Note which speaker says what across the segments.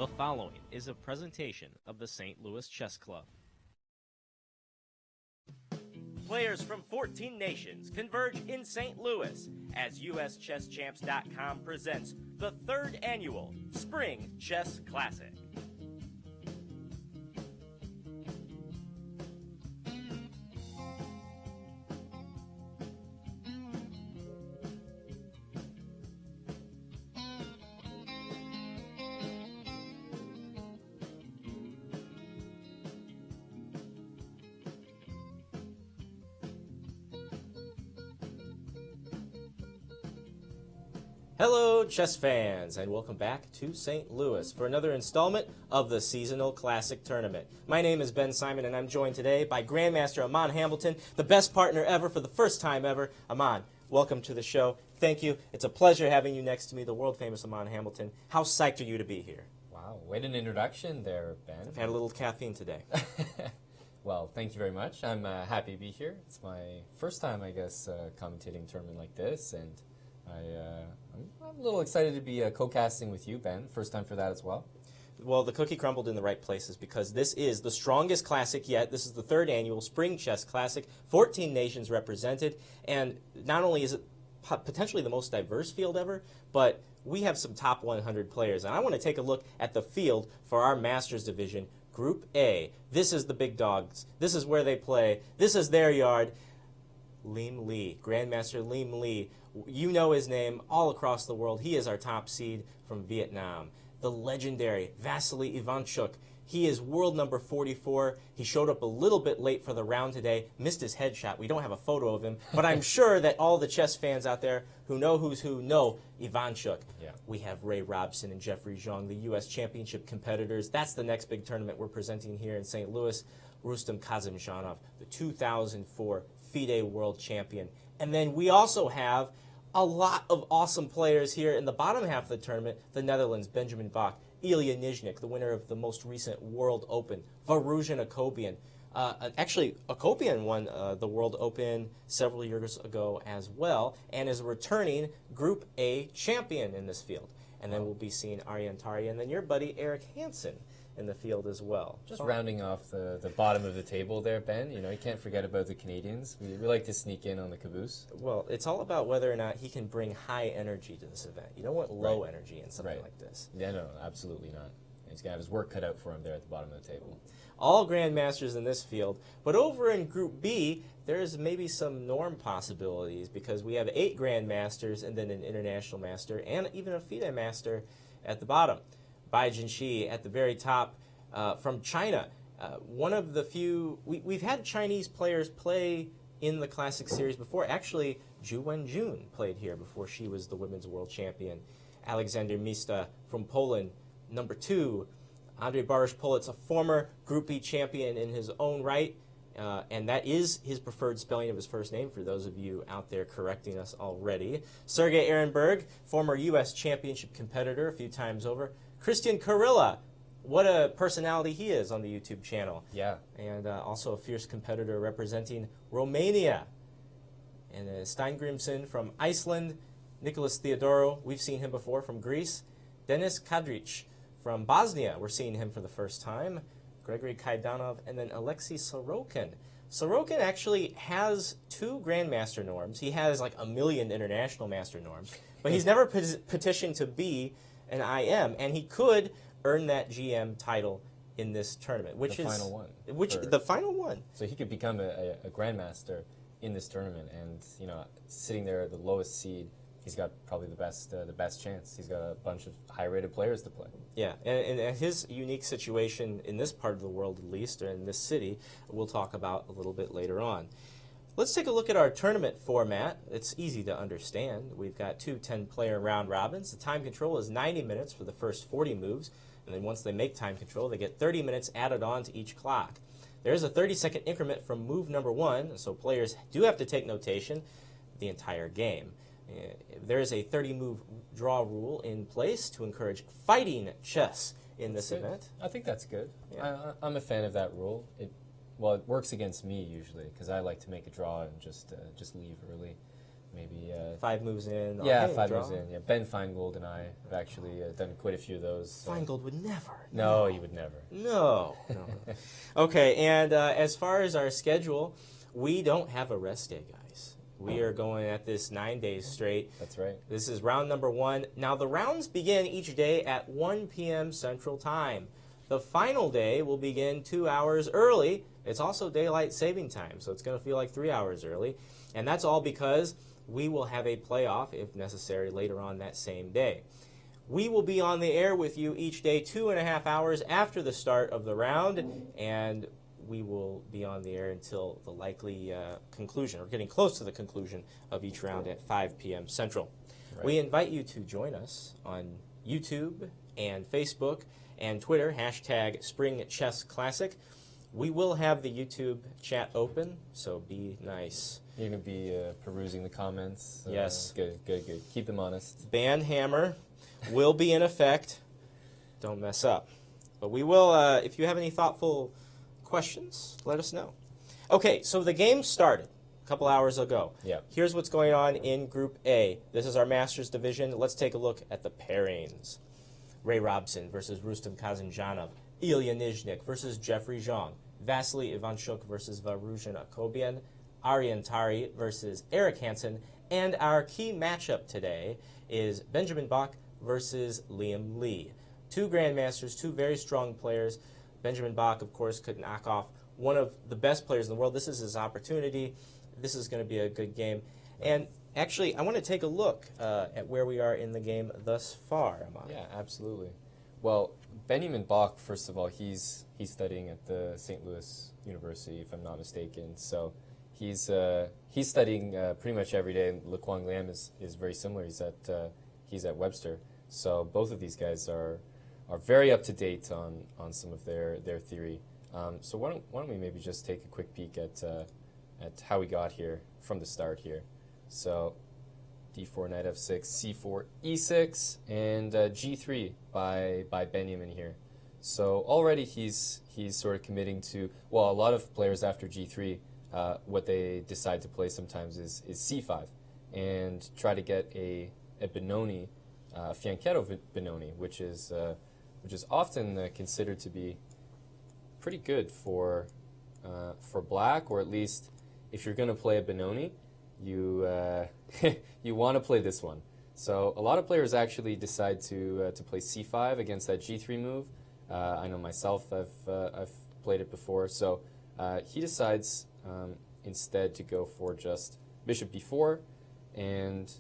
Speaker 1: The following is a presentation of the St. Louis Chess Club. Players from 14 nations converge in St. Louis as USChessChamps.com presents the third annual Spring Chess Classic. Hello, chess fans, and welcome back to St. Louis for another installment of the Seasonal Classic Tournament. My name is Ben Simon, and I'm joined today by Grandmaster Aman Hambleton, the best partner ever for the first time ever. Aman, welcome to the show. Thank you. It's a pleasure having you next to me, the world-famous Aman Hambleton. How psyched are you to be here?
Speaker 2: Wow, what an introduction there, Ben.
Speaker 1: I've had a little caffeine today.
Speaker 2: Well, thank you very much. I'm happy to be here. It's my first time, I guess, commentating a tournament like this, and I'm a little excited to be co-casting with you, Ben. First time for that as well.
Speaker 1: Well, the cookie crumbled in the right places because this is the strongest classic yet. This is the third annual Spring Chess Classic, 14 nations represented, and not only is it potentially the most diverse field ever, but we have some top 100 players. And I want to take a look at the field for our Masters Division, Group A. This is the big dogs. This is where they play. This is their yard. Lim Lee, Grandmaster Lim Lee. You know his name all across the world. He is our top seed from Vietnam. The legendary Vasily Ivanchuk. He is world number 44. He showed up a little bit late for the round today, missed his headshot. We don't have a photo of him, but I'm sure that all the chess fans out there who know who's who know Ivanchuk.
Speaker 2: Yeah.
Speaker 1: We have Ray Robson and Jeffrey Zhang, the U.S. Championship competitors. That's the next big tournament we're presenting here in St. Louis. Rustam Kazimzhanov, the 2004 FIDE World Champion. And then we also have a lot of awesome players here in the bottom half of the tournament. The Netherlands, Benjamin Bach, Ilya Nizhnik, the winner of the most recent World Open, Varuzhin Akopian. Actually, Akopian won the World Open several years ago as well, and is a returning Group A champion in this field. And then we'll be seeing Aryan Tari, and then your buddy Eric Hansen in the field as well.
Speaker 2: Just rounding off the bottom of the table there, Ben. You know, you can't forget about the Canadians. We like to sneak in on the caboose.
Speaker 1: Well, it's all about whether or not he can bring high energy to this event. You don't want low energy in something like this.
Speaker 2: Yeah, no, absolutely not. He's going to have his work cut out for him there at the bottom of the table.
Speaker 1: All grandmasters in this field, but over in Group B, there's maybe some norm possibilities because we have 8 grandmasters and then an international master and even a FIDE master at the bottom. Bai Jinshi at the very top from China. One of the few, we've had Chinese players play in the Classic Series before. Actually, Zhu Wenjun played here before she was the women's world champion. Alexander Mista from Poland, number 2. Andrei Barish-Politz, a former Group B champion in his own right, and that is his preferred spelling of his first name for those of you out there correcting us already. Sergei Ehrenberg, former U.S. championship competitor a few times over. Christian Karilla, what a personality he is on the YouTube channel.
Speaker 2: Yeah.
Speaker 1: And also a fierce competitor representing Romania. And Stein Grimson from Iceland. Nicholas Theodorou, we've seen him before from Greece. Denis Kadric from Bosnia, we're seeing him for the first time. Gregory Kaidanov, and then Alexei Sorokin. Sorokin actually has 2 Grandmaster norms. He has like a million international master norms, but he's never petitioned to be an IM, and he could earn that GM title in this tournament, which
Speaker 2: the
Speaker 1: is
Speaker 2: final one.
Speaker 1: The final one.
Speaker 2: So he could become a grandmaster in this tournament, and you know, sitting there at the lowest seed, he's got probably the best chance. He's got a bunch of high-rated players to play.
Speaker 1: Yeah, and his unique situation in this part of the world, at least, or in this city, we'll talk about a little bit later on. Let's take a look at our tournament format. It's easy to understand. We've got 2 10-player round robins. The time control is 90 minutes for the first 40 moves, and then once they make time control, they get 30 minutes added on to each clock. There is a 30-second increment from move number 1, so players do have to take notation the entire game. There is a 30-move draw rule in place to encourage fighting chess in this event.
Speaker 2: I think that's good.
Speaker 1: Yeah.
Speaker 2: I'm a fan of that rule. It works against me usually because I like to make a draw and just leave early. maybe
Speaker 1: 5 moves in.
Speaker 2: yeah,
Speaker 1: hey,
Speaker 2: 5
Speaker 1: draw.
Speaker 2: moves in. Yeah, Ben Feingold and I have actually done quite a few of those. So.
Speaker 1: Feingold would never.
Speaker 2: No, he would never.
Speaker 1: No. Okay, and as far as our schedule, we don't have a rest day, guys. We are going at this 9 days straight.
Speaker 2: That's right.
Speaker 1: This is round number 1. Now, the rounds begin each day at 1 p.m. Central Time. The final day will begin 2 hours early. It's also daylight saving time, so it's going to feel like 3 hours early. And that's all because we will have a playoff, if necessary, later on that same day. We will be on the air with you each day 2.5 hours after the start of the round, and we will be on the air until the likely conclusion, or getting close to the conclusion of each round at 5 p.m. Central.
Speaker 2: Right.
Speaker 1: We invite you to join us on YouTube and Facebook and Twitter, hashtag Spring Chess Classic. We will have the YouTube chat open, so be nice.
Speaker 2: You're going to be perusing the comments?
Speaker 1: Yes.
Speaker 2: Good. Keep them honest.
Speaker 1: Band hammer will be in effect. Don't mess up. But we will, if you have any thoughtful questions, let us know. Okay, so the game started a couple hours ago.
Speaker 2: Yeah.
Speaker 1: Here's what's going on in Group A. This is our Masters division. Let's take a look at the pairings. Ray Robson versus Rustam Kazanjanov. Ilya Nizhnik versus Jeffrey Zhang. Vasily Ivanchuk versus Varuzhin Akobian. Aryan Tari versus Eric Hansen. And our key matchup today is Benjamin Bach versus Liam Lee. 2 grandmasters, 2 very strong players. Benjamin Bach, of course, could knock off one of the best players in the world. This is his opportunity. This is going to be a good game. And actually, I want to take a look at where we are in the game thus far, Aman.
Speaker 2: Yeah, absolutely. Well, Benjamin Bach, first of all, he's studying at the St. Louis University, if I'm not mistaken. So he's studying pretty much every day. Le Quang Lam is very similar. He's at Webster. So both of these guys are very up to date on some of their theory. So why don't we maybe just take a quick peek at how we got here from the start here. So d4, knight f6, c4, e6, and g3 by Benjamin here. So already he's sort of committing to, well, a lot of players after g3, what they decide to play sometimes is c5 and try to get a Benoni, fianchetto Benoni, which is often considered to be pretty good for black, or at least if you're going to play a Benoni, you you want to play this one. So a lot of players actually decide to play c5 against that g3 move. I know myself, I've played it before. So he decides instead to go for just bishop b4 and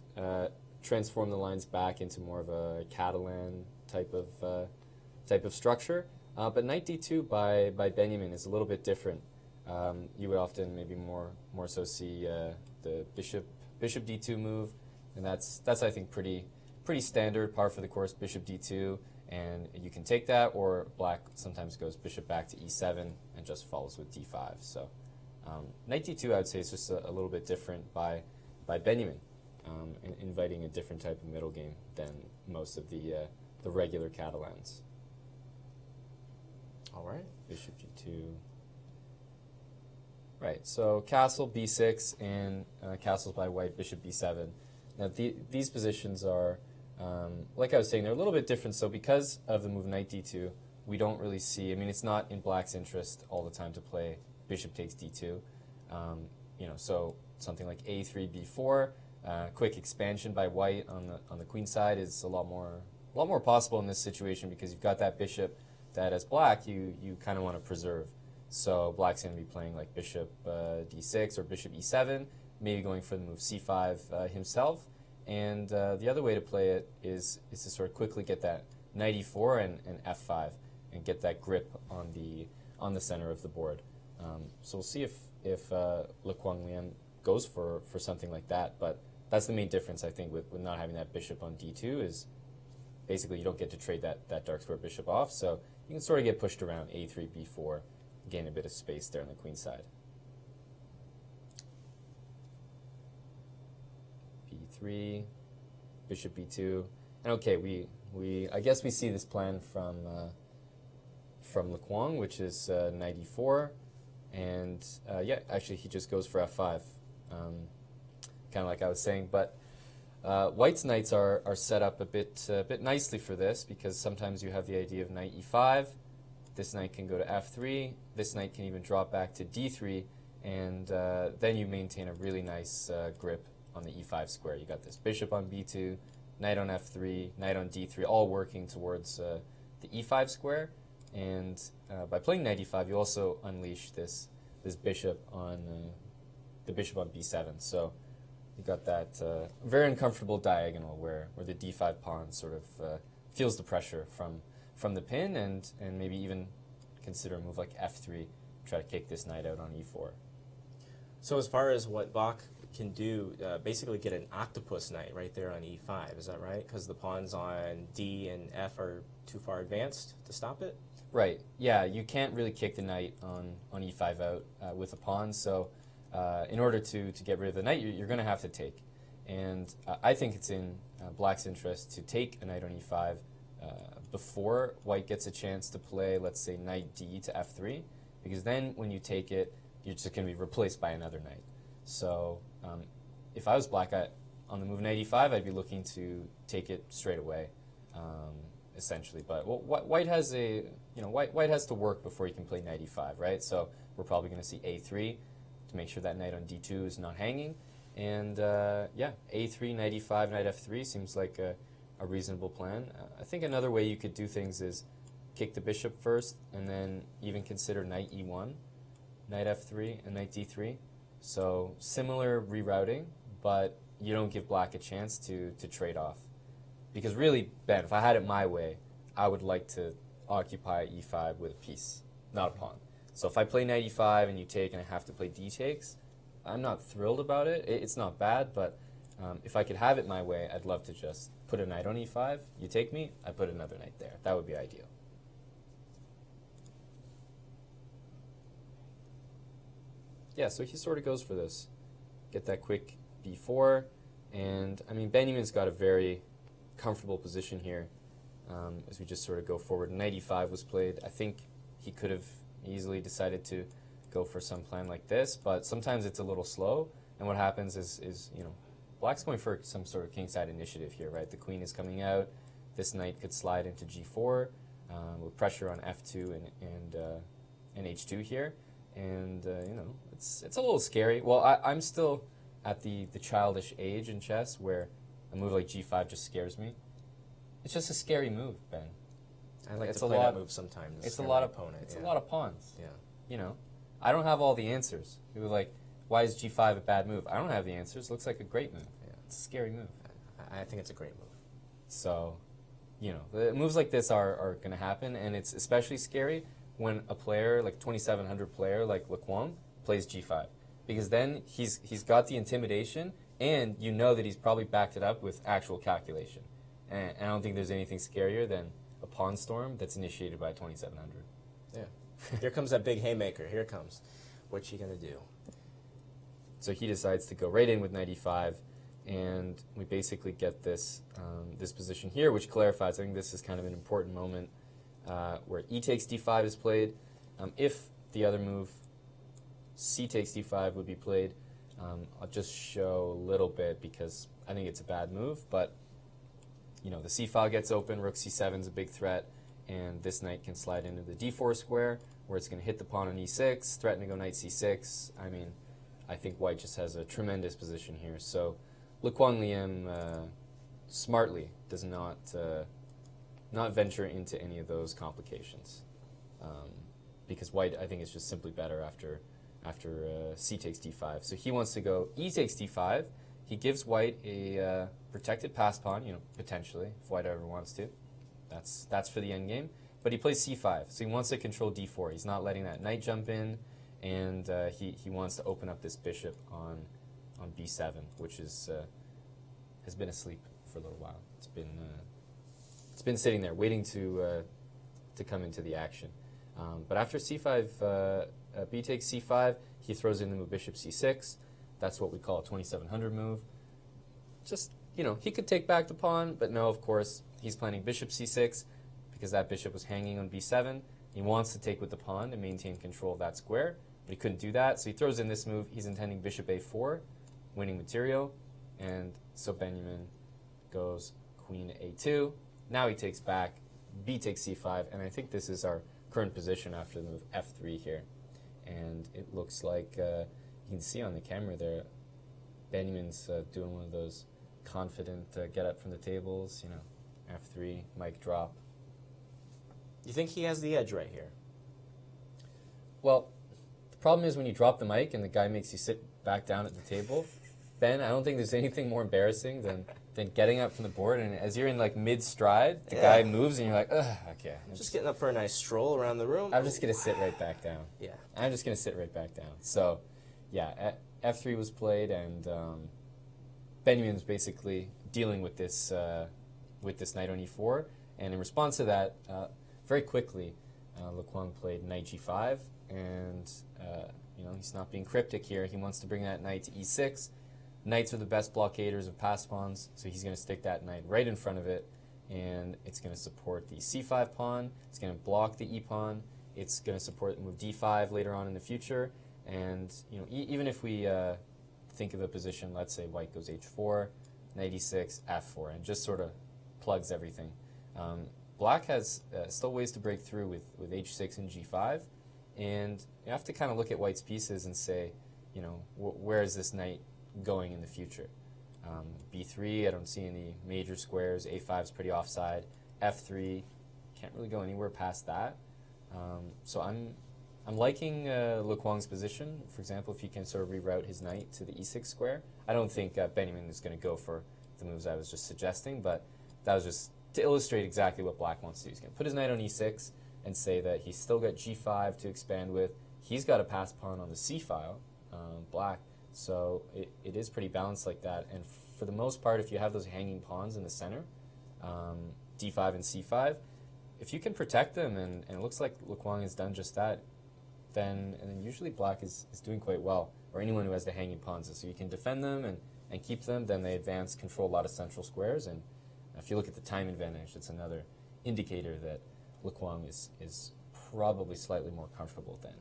Speaker 2: transform the lines back into more of a Catalan type of structure. But knight d2 by Benjamin is a little bit different. You would often maybe more so see the bishop d2 move, and that's I think pretty standard, par for the course, bishop d2, and you can take that, or black sometimes goes bishop back to e7 and just follows with d5. So knight d2 I would say is just a little bit different by Benjamin, inviting a different type of middle game than most of the regular Catalans.
Speaker 1: All right.
Speaker 2: Bishop g2. Right, so castle b6 and castles by white, bishop b7. Now these positions are, like I was saying, they're a little bit different. So because of the move knight d2, we don't really see, I mean, it's not in black's interest all the time to play bishop takes d2. So something like a3, b4, quick expansion by white on the queen side is a lot more possible in this situation, because you've got that bishop that as black you kind of want to preserve. So black's going to be playing like bishop d6 or bishop e7, maybe going for the move c5 himself. And the other way to play it is to sort of quickly get that knight e4 and f5 and get that grip on the center of the board. So we'll see if Le Quang Liam goes for something like that. But that's the main difference, I think, with not having that bishop on d2 is basically you don't get to trade that dark square bishop off. So you can sort of get pushed around a3, b4, gain a bit of space there on the queen side. b3, bishop b2, and okay, we I guess we see this plan from Le Quang, which is knight e4, and yeah, actually he just goes for f5. kind of like I was saying. But white's knights are set up a bit nicely for this, because sometimes you have the idea of knight e5. This knight can go to f3. This knight can even drop back to d3, and then you maintain a really nice grip on the e5 square. You got this bishop on b2, knight on f3, knight on d3, all working towards the e5 square. And by playing knight e5, you also unleash this bishop on the bishop on b7. So you got that very uncomfortable diagonal where the d5 pawn sort of feels the pressure from the pin, and maybe even consider a move like f3, try to kick this knight out on e4.
Speaker 1: So as far as what Bach can do, basically get an octopus knight right there on e5, is that right? Because the pawns on d and f are too far advanced to stop it?
Speaker 2: Right, yeah, you can't really kick the knight on e5 out with a pawn, so in order to get rid of the knight, you're going to have to take. And I think it's in black's interest to take a knight on e5 before white gets a chance to play, let's say, knight d to f3, because then when you take it, you're just going to be replaced by another knight. So if I was black, on the move knight e5, I'd be looking to take it straight away, essentially. But white has white has to work before he can play knight e5, right? So we're probably going to see a3 to make sure that knight on d2 is not hanging. And yeah, a3, knight e5, knight f3 seems like a reasonable plan. I think another way you could do things is kick the bishop first, and then even consider knight e1, knight f3, and knight d3. So similar rerouting, but you don't give black a chance to trade off. Because really, Ben, if I had it my way, I would like to occupy e5 with a piece, not a pawn. So if I play knight e5 and you take and I have to play d takes, I'm not thrilled about it. It's not bad, but if I could have it my way, I'd love to just put a knight on e5, you take me, I put another knight there. That would be ideal. Yeah, so he sort of goes for this. Get that quick b4, and I mean, Benjamin's got a very comfortable position here as we just sort of go forward. Knight e5 was played. I think he could have easily decided to go for some plan like this, but sometimes it's a little slow, and what happens is you know, black's going for some sort of kingside initiative here, right? The queen is coming out. This knight could slide into g4 with pressure on f2 and h2 here. And you know, it's a little scary. Well, I'm still at the childish age in chess where a move like g5 just scares me. It's just a scary move, Ben.
Speaker 1: I like to play that move sometimes.
Speaker 2: It's a lot of
Speaker 1: opponent.
Speaker 2: It's a lot of pawns.
Speaker 1: Yeah.
Speaker 2: You know, I don't have all the answers. People are like, why is g5 a bad move? I don't have the answers. It looks like a great move. Yeah. It's a scary move.
Speaker 1: I think it's a great move.
Speaker 2: So, you know, the moves like this are going to happen, and it's especially scary when a player, like 2700 player like Lequan, plays g5. Because then he's got the intimidation, and you know that he's probably backed it up with actual calculation. And I don't think there's anything scarier than a pawn storm that's initiated by 2700.
Speaker 1: Yeah. Here comes that big haymaker. Here it comes. What's he going to do?
Speaker 2: So he decides to go right in with knight e5, and we basically get this, this position here, which clarifies. I think this is kind of an important moment where e takes d5 is played. If the other move, c takes d5, would be played, I'll just show a little bit because I think it's a bad move, but you know, the c file gets open, rook c7 is a big threat, and this knight can slide into the d4 square, where it's going to hit the pawn on e6, threaten to go knight c6. I mean, I think white just has a tremendous position here. So Lequan Liem smartly does not venture into any of those complications, because white, I think, is just simply better after c takes d5. So he wants to go e takes d5. He gives white a protected pass pawn, you know, potentially, if white ever wants to. That's for the endgame. But he plays c5, so he wants to control d4. He's not letting that knight jump in, and he wants to open up this bishop on b7, which is has been asleep for a little while. It's been sitting there waiting to come into the action. But after c5, b takes c5, he throws in the move bishop c6. That's what we call a 2700 move. Just, you know, he could take back the pawn, but no, of course, he's planning bishop c6 because that bishop was hanging on b7. He wants to take with the pawn to maintain control of that square, but he couldn't do that, so he throws in this move. He's intending bishop a4, winning material, And so Benjamin goes queen a2. Now he takes back, b takes c5, and I think this is our current position after the move f3 here. And it looks like you can see on the camera there, Benjamin's doing one of those confident get up from the tables, you know, f3, mic drop.
Speaker 1: You think he has the edge right here?
Speaker 2: Well, the problem is when you drop the mic and the guy makes you sit back down at the table, Ben, I don't think there's anything more embarrassing than getting up from the board, and as you're in like mid-stride, the guy moves and you're like, ugh, okay.
Speaker 1: Just getting up for a nice stroll around the room.
Speaker 2: I'm just going to sit right back down.
Speaker 1: Yeah.
Speaker 2: I'm just going to sit right back down. So, yeah, f3 was played, and Benjamin's basically dealing with this knight on e4, and in response to that, very quickly, Le Quang played knight g5, and you know, he's not being cryptic here. He wants to bring that knight to e6. Knights are the best blockaders of pass pawns, so he's going to stick that knight right in front of it, and it's going to support the c5 pawn. It's going to block the e pawn. It's going to support the move d5 later on in the future. And you know, even if we think of a position, let's say white goes h4, knight e6, f4, and just sort of plugs everything. Black has still ways to break through with h6 and g5, and you have to kind of look at white's pieces and say, you know, where is this knight going in the future? b3, I don't see any major squares. a5 is pretty offside. f3, can't really go anywhere past that. So I'm liking Le Quang's position. For example, if he can sort of reroute his knight to the e6 square. I don't think Benjamin is going to go for the moves I was just suggesting, but that was just to illustrate exactly what Black wants to do. He's going to put his knight on e6 and say that he's still got g5 to expand with. He's got a pass pawn on the c file, Black. So it is pretty balanced like that. And for the most part, if you have those hanging pawns in the center, d5 and c5, if you can protect them, and it looks like Le Quang has done just that, then usually Black is doing quite well, or anyone who has the hanging pawns. So you can defend them and keep them, then they advance, control a lot of central squares. And if you look at the time advantage, it's another indicator that Le Quang is probably slightly more comfortable than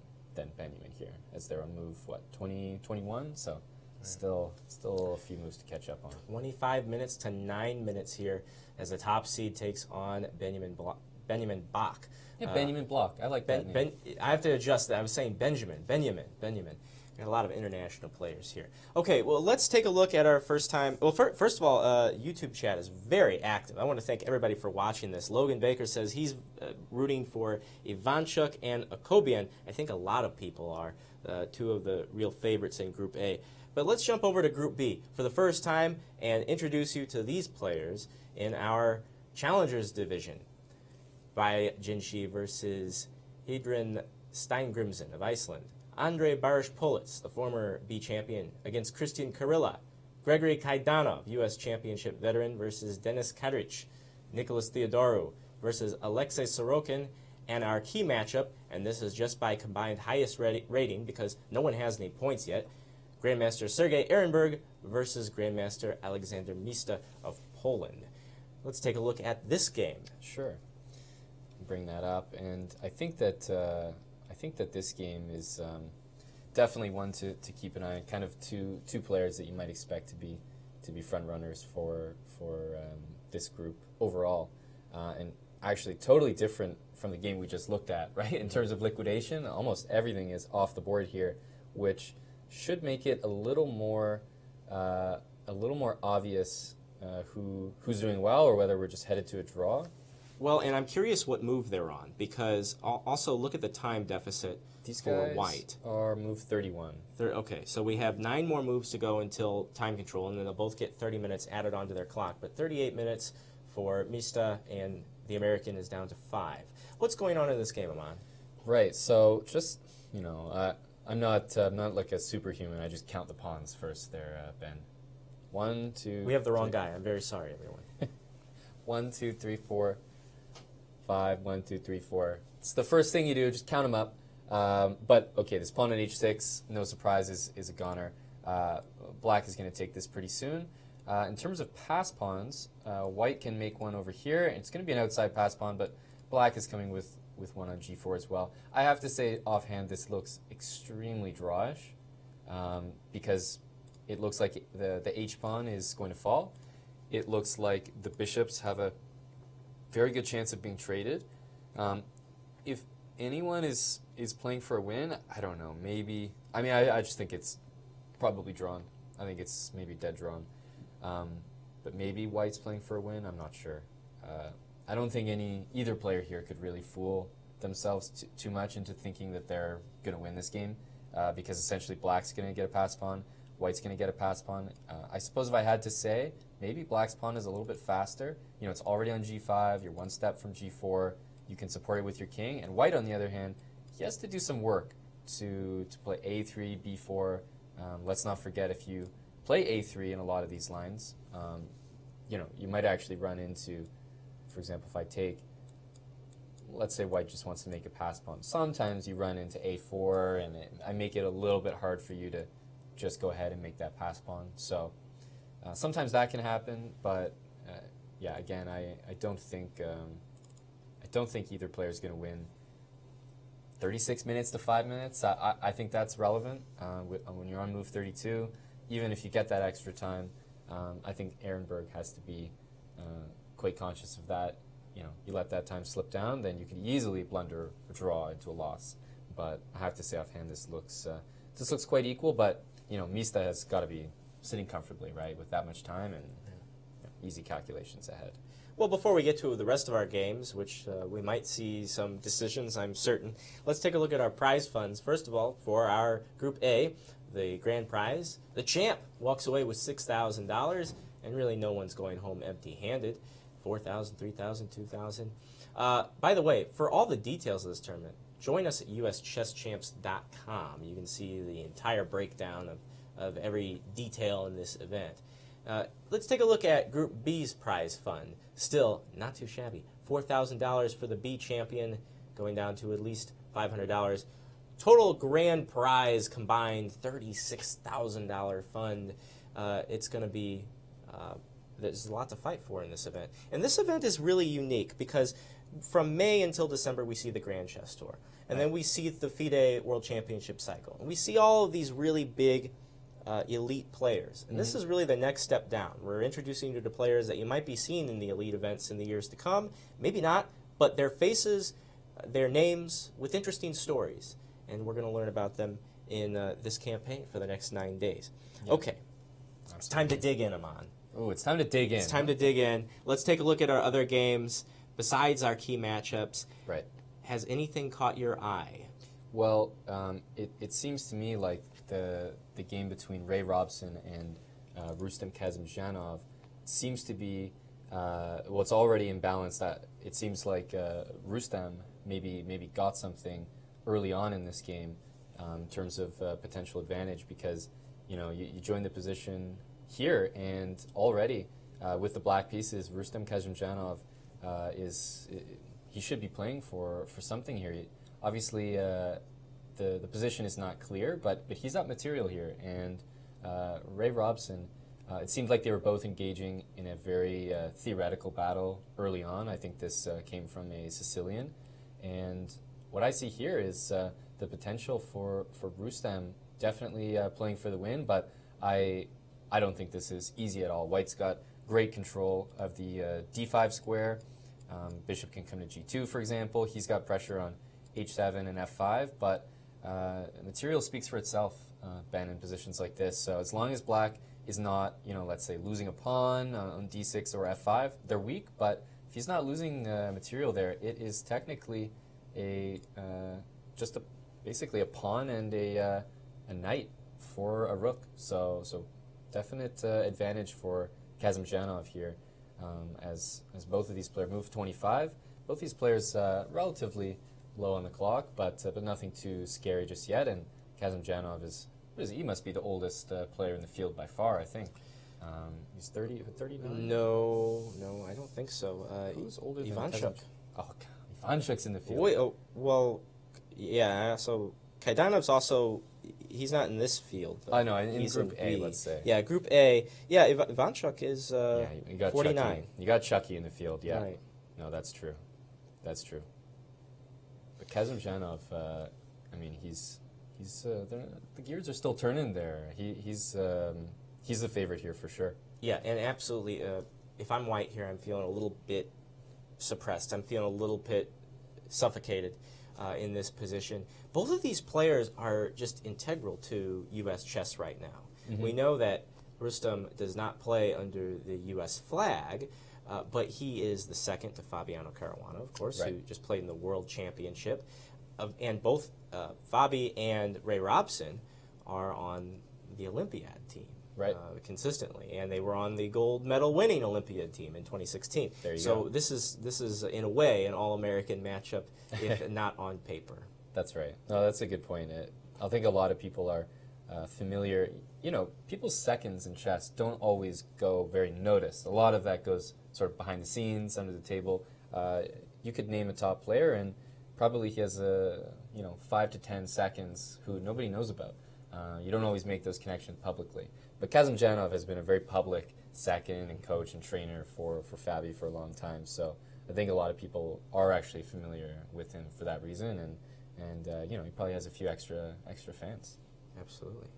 Speaker 2: Benjamin here, as they're on move, 21? So still a few moves to catch up on. 25
Speaker 1: minutes to 9 minutes here as the top seed takes on Benjamin Bach.
Speaker 2: Yeah, Benjamin Block. I like that name.
Speaker 1: I have to adjust that. I was saying Benjamin. Got a lot of international players here. Okay, well, let's take a look at our first time. Well, first of all, YouTube chat is very active. I want to thank everybody for watching this. Logan Baker says he's rooting for Ivanchuk and Akobian. I think a lot of people are, two of the real favorites in Group A. But let's jump over to Group B for the first time and introduce you to these players in our Challengers Division. By Jinshi versus Hedren Steingrimsen of Iceland. Andrei Barish-Politz, the former B champion, against Christian Karilla. Gregory Kaidanov, U.S. Championship veteran, versus Denis Kadrich. Nicholas Theodorou versus Alexei Sorokin. And our key matchup, and this is just by combined highest rating because no one has any points yet, Grandmaster Sergei Ehrenberg versus Grandmaster Alexander Mista of Poland. Let's take a look at this game.
Speaker 2: Sure. Bring that up, and I think that this game is definitely one to keep an eye on. Kind of two players that you might expect to be front runners for this group overall, and actually totally different from the game we just looked at. Right, in terms of liquidation, almost everything is off the board here, which should make it a little more obvious who's doing well, or whether we're just headed to a draw.
Speaker 1: Well, and I'm curious what move they're on, because also look at the time deficit for white.
Speaker 2: Are move 31.
Speaker 1: Okay, so we have 9 more moves to go until time control, and then they'll both get 30 minutes added onto their clock. But 38 minutes for Mista, and the American is down to 5. What's going on in this game, Aman?
Speaker 2: Right, so just, you know, I'm not like a superhuman. I just count the pawns first there, Ben. 1, 2...
Speaker 1: We have the wrong guy. I'm very sorry, everyone.
Speaker 2: 1, 2, 3, 4... 5, 1, 2, 3, 4. It's the first thing you do, just count them up. But, okay, this pawn on h6, no surprise, is a goner. Black is going to take this pretty soon. In terms of pass pawns, white can make one over here. It's going to be an outside pass pawn, but black is coming with one on g4 as well. I have to say, offhand, this looks extremely drawish, because it looks like the H-pawn is going to fall. It looks like the bishops have a very good chance of being traded. If anyone is playing for a win, I don't know. Maybe, I mean, I just think it's probably drawn. I think it's maybe dead drawn. But maybe White's playing for a win. I'm not sure. I don't think either player here could really fool themselves too much into thinking that they're going to win this game, because essentially Black's going to get a pass pawn, White's going to get a pass pawn. I suppose if I had to say, maybe Black's pawn is a little bit faster. You know, it's already on g5. You're one step from g4. You can support it with your king. And White, on the other hand, he has to do some work to play a3, b4. Let's not forget, if you play a3 in a lot of these lines, you know, you might actually run into, for example, if I take, let's say White just wants to make a pass pawn. Sometimes you run into a4, and I make it a little bit hard for you to just go ahead and make that pass pawn. So sometimes that can happen, but yeah, again, I don't think either player is going to win 36 minutes to 5 minutes. I think that's relevant when you're on move 32. Even if you get that extra time, I think Ehrenberg has to be quite conscious of that. You know, you let that time slip down, then you could easily blunder a draw into a loss. But I have to say offhand, this looks quite equal. But you know, Mista has got to be sitting comfortably, right, with that much time, and you know, easy calculations ahead.
Speaker 1: Well, before we get to the rest of our games, which we might see some decisions, I'm certain, let's take a look at our prize funds. First of all, for our Group A, the grand prize, the champ walks away with $6,000, and really no one's going home empty-handed. $4,000, $3,000, $2,000. By the way, for all the details of this tournament, join us at uschesschamps.com. You can see the entire breakdown of every detail in this event. Let's take a look at Group B's prize fund. Still not too shabby. $4,000 for the B champion, going down to at least $500. Total grand prize combined $36,000 fund. It's going to be, there's a lot to fight for in this event. And this event is really unique because from May until December we see the Grand Chess Tour. And then we see the FIDE World Championship cycle. And we see all of these really big elite players. And this is really the next step down. We're introducing you to players that you might be seeing in the elite events in the years to come. Maybe not, but their faces, their names with interesting stories. And we're going to learn about them in this campaign for the next 9 days. Yep. Okay, it's time to dig in, Aman.
Speaker 2: Oh, it's time to dig in.
Speaker 1: It's time to dig in. Let's take a look at our other games besides our key matchups.
Speaker 2: Right.
Speaker 1: Has anything caught your eye?
Speaker 2: Well, it seems to me like the game between Ray Robson and Rustem Kazimjanov seems to be, well, it's already imbalanced. That it seems like Rustem maybe got something early on in this game in terms of potential advantage, because you know you join the position here, and already with the black pieces, Rustem Kazimjanov he should be playing for something here. Obviously, the position is not clear, but he's up material here, and Ray Robson. It seemed like they were both engaging in a very theoretical battle early on. I think this came from a Sicilian, and what I see here is the potential for Rustem definitely playing for the win, but I don't think this is easy at all. White's got great control of the d5 square. Bishop can come to g2, for example. He's got pressure on h7 and f5, but material speaks for itself, Ben, in positions like this. So as long as black is not, let's say, losing a pawn on d6 or f5, they're weak, but if he's not losing material there, it is technically basically a pawn and a knight for a rook. So definite advantage for Kazimjanov here, as both of these players move 25. Both these players relatively low on the clock, but nothing too scary just yet. And Kazimjanov he must be the oldest player in the field by far, I think. He's 39?
Speaker 1: No, I don't think so.
Speaker 2: Who's older than
Speaker 1: Ivanchuk?
Speaker 2: Oh, God. Ivanchuk's in the field.
Speaker 1: Wait, well, yeah, so Kaidanov's also, he's not in this field.
Speaker 2: I know, in
Speaker 1: he's
Speaker 2: Group A,
Speaker 1: B.
Speaker 2: let's say.
Speaker 1: Yeah, Group A. Yeah, Ivanchuk is
Speaker 2: you got
Speaker 1: 49.
Speaker 2: Chucky. You got Chucky in the field, yeah.
Speaker 1: Right.
Speaker 2: No, that's true. But Kazimjanov, he's the gears are still turning there. He's the favorite here for sure.
Speaker 1: Yeah, and absolutely. If I'm white here, I'm feeling a little bit suppressed. I'm feeling a little bit suffocated in this position. Both of these players are just integral to U.S. chess right now. We know that Rustam does not play under the U.S. flag, but he is the second to Fabiano Caruana, of course, who just played in the World Championship. And both Fabi and Ray Robson are on the Olympiad team. Consistently, and they were on the gold medal winning Olympiad team in 2016.
Speaker 2: There you
Speaker 1: so
Speaker 2: go.
Speaker 1: this is in a way an all-American matchup, if not on paper.
Speaker 2: That's right. No, that's a good point. I think a lot of people are familiar. People's seconds in chess don't always go very noticed. A lot of that goes sort of behind the scenes, under the table. You could name a top player, and probably he has 5 to 10 seconds who nobody knows about. You don't always make those connections publicly. But Kazimjanov has been a very public second and coach and trainer for Fabi for a long time. So I think a lot of people are actually familiar with him for that reason, and he probably has a few extra fans.
Speaker 1: Absolutely.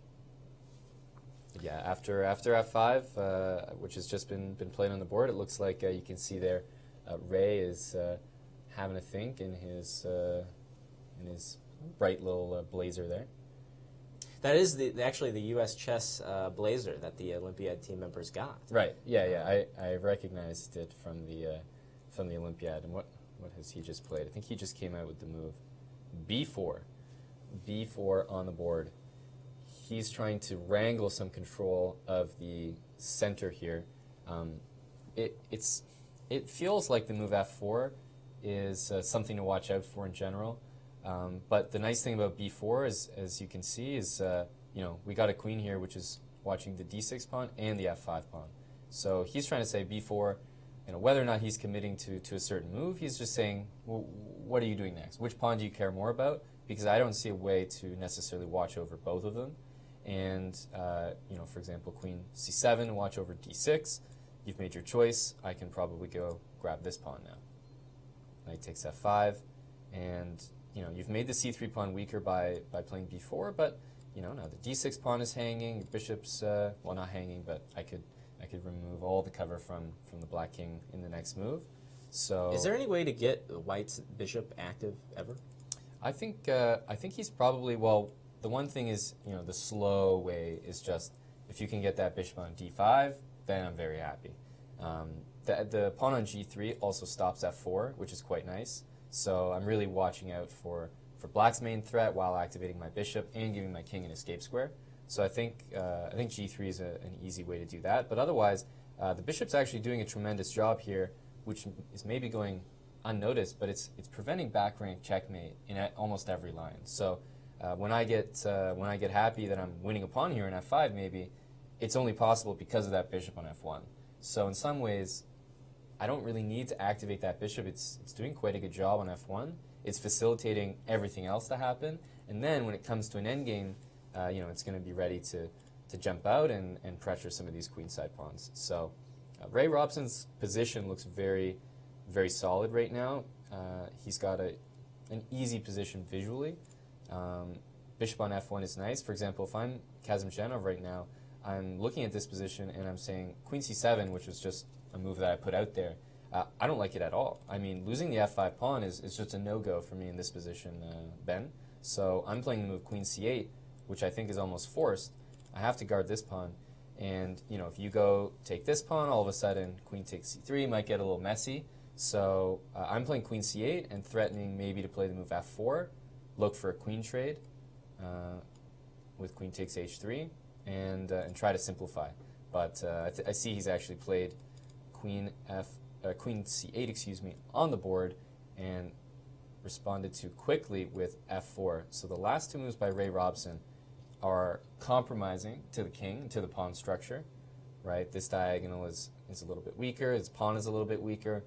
Speaker 2: Yeah, after F5, which has just been played on the board, it looks like you can see there Ray is having a think in his bright little blazer there.
Speaker 1: That is actually the U.S. chess blazer that the Olympiad team members got.
Speaker 2: Right. Yeah. I recognized it from the Olympiad. And what has he just played? I think he just came out with the move B4. B4 on the board. He's trying to wrangle some control of the center here. It feels like the move F4 is something to watch out for in general. But the nice thing about B4 is, as you can see, is we got a queen here, which is watching the D6 pawn and the F5 pawn. So he's trying to say B4, whether or not he's committing to a certain move, he's just saying, well, what are you doing next? Which pawn do you care more about? Because I don't see a way to necessarily watch over both of them. And for example, Queen C7, watch over D6. You've made your choice. I can probably go grab this pawn now. Knight takes F5, and you've made the C3 pawn weaker by playing B4, but now the D6 pawn is hanging. Bishop's not hanging, but I could remove all the cover from the black king in the next move. So
Speaker 1: is there any way to get White's bishop active ever?
Speaker 2: I think he's probably, well, the one thing is the slow way is just if you can get that bishop on D5, then I'm very happy. The pawn on G3 also stops F4, which is quite nice. So I'm really watching out for black's main threat while activating my bishop and giving my king an escape square. So I think G3 is an easy way to do that. But otherwise, the bishop's actually doing a tremendous job here, which is maybe going unnoticed, but it's preventing back rank checkmate in almost every line. So when I get happy that I'm winning a pawn here in F5, maybe it's only possible because of that bishop on F1. So in some ways, I don't really need to activate that bishop. It's doing quite a good job on F1. It's facilitating everything else to happen. And then when it comes to an endgame, it's going to be ready to jump out and pressure some of these queenside pawns. So Ray Robson's position looks very, very solid right now. He's got an easy position visually. Bishop on F1 is nice. For example, if I'm Kazimjanov right now, I'm looking at this position and I'm saying Queen C7, which was just a move that I put out there. I don't like it at all. I mean, losing the F5 pawn is just a no-go for me in this position, Ben. So I'm playing the move Queen C8, which I think is almost forced. I have to guard this pawn. And, if you go take this pawn, all of a sudden Queen takes C3 might get a little messy. So I'm playing Queen C8 and threatening maybe to play the move F4, look for a queen trade with Queen takes H3, and try to simplify. But I see he's actually played Queen C8, on the board, and responded to quickly with F4. So the last two moves by Ray Robson are compromising to the king, to the pawn structure, right? This diagonal is a little bit weaker, his pawn is a little bit weaker,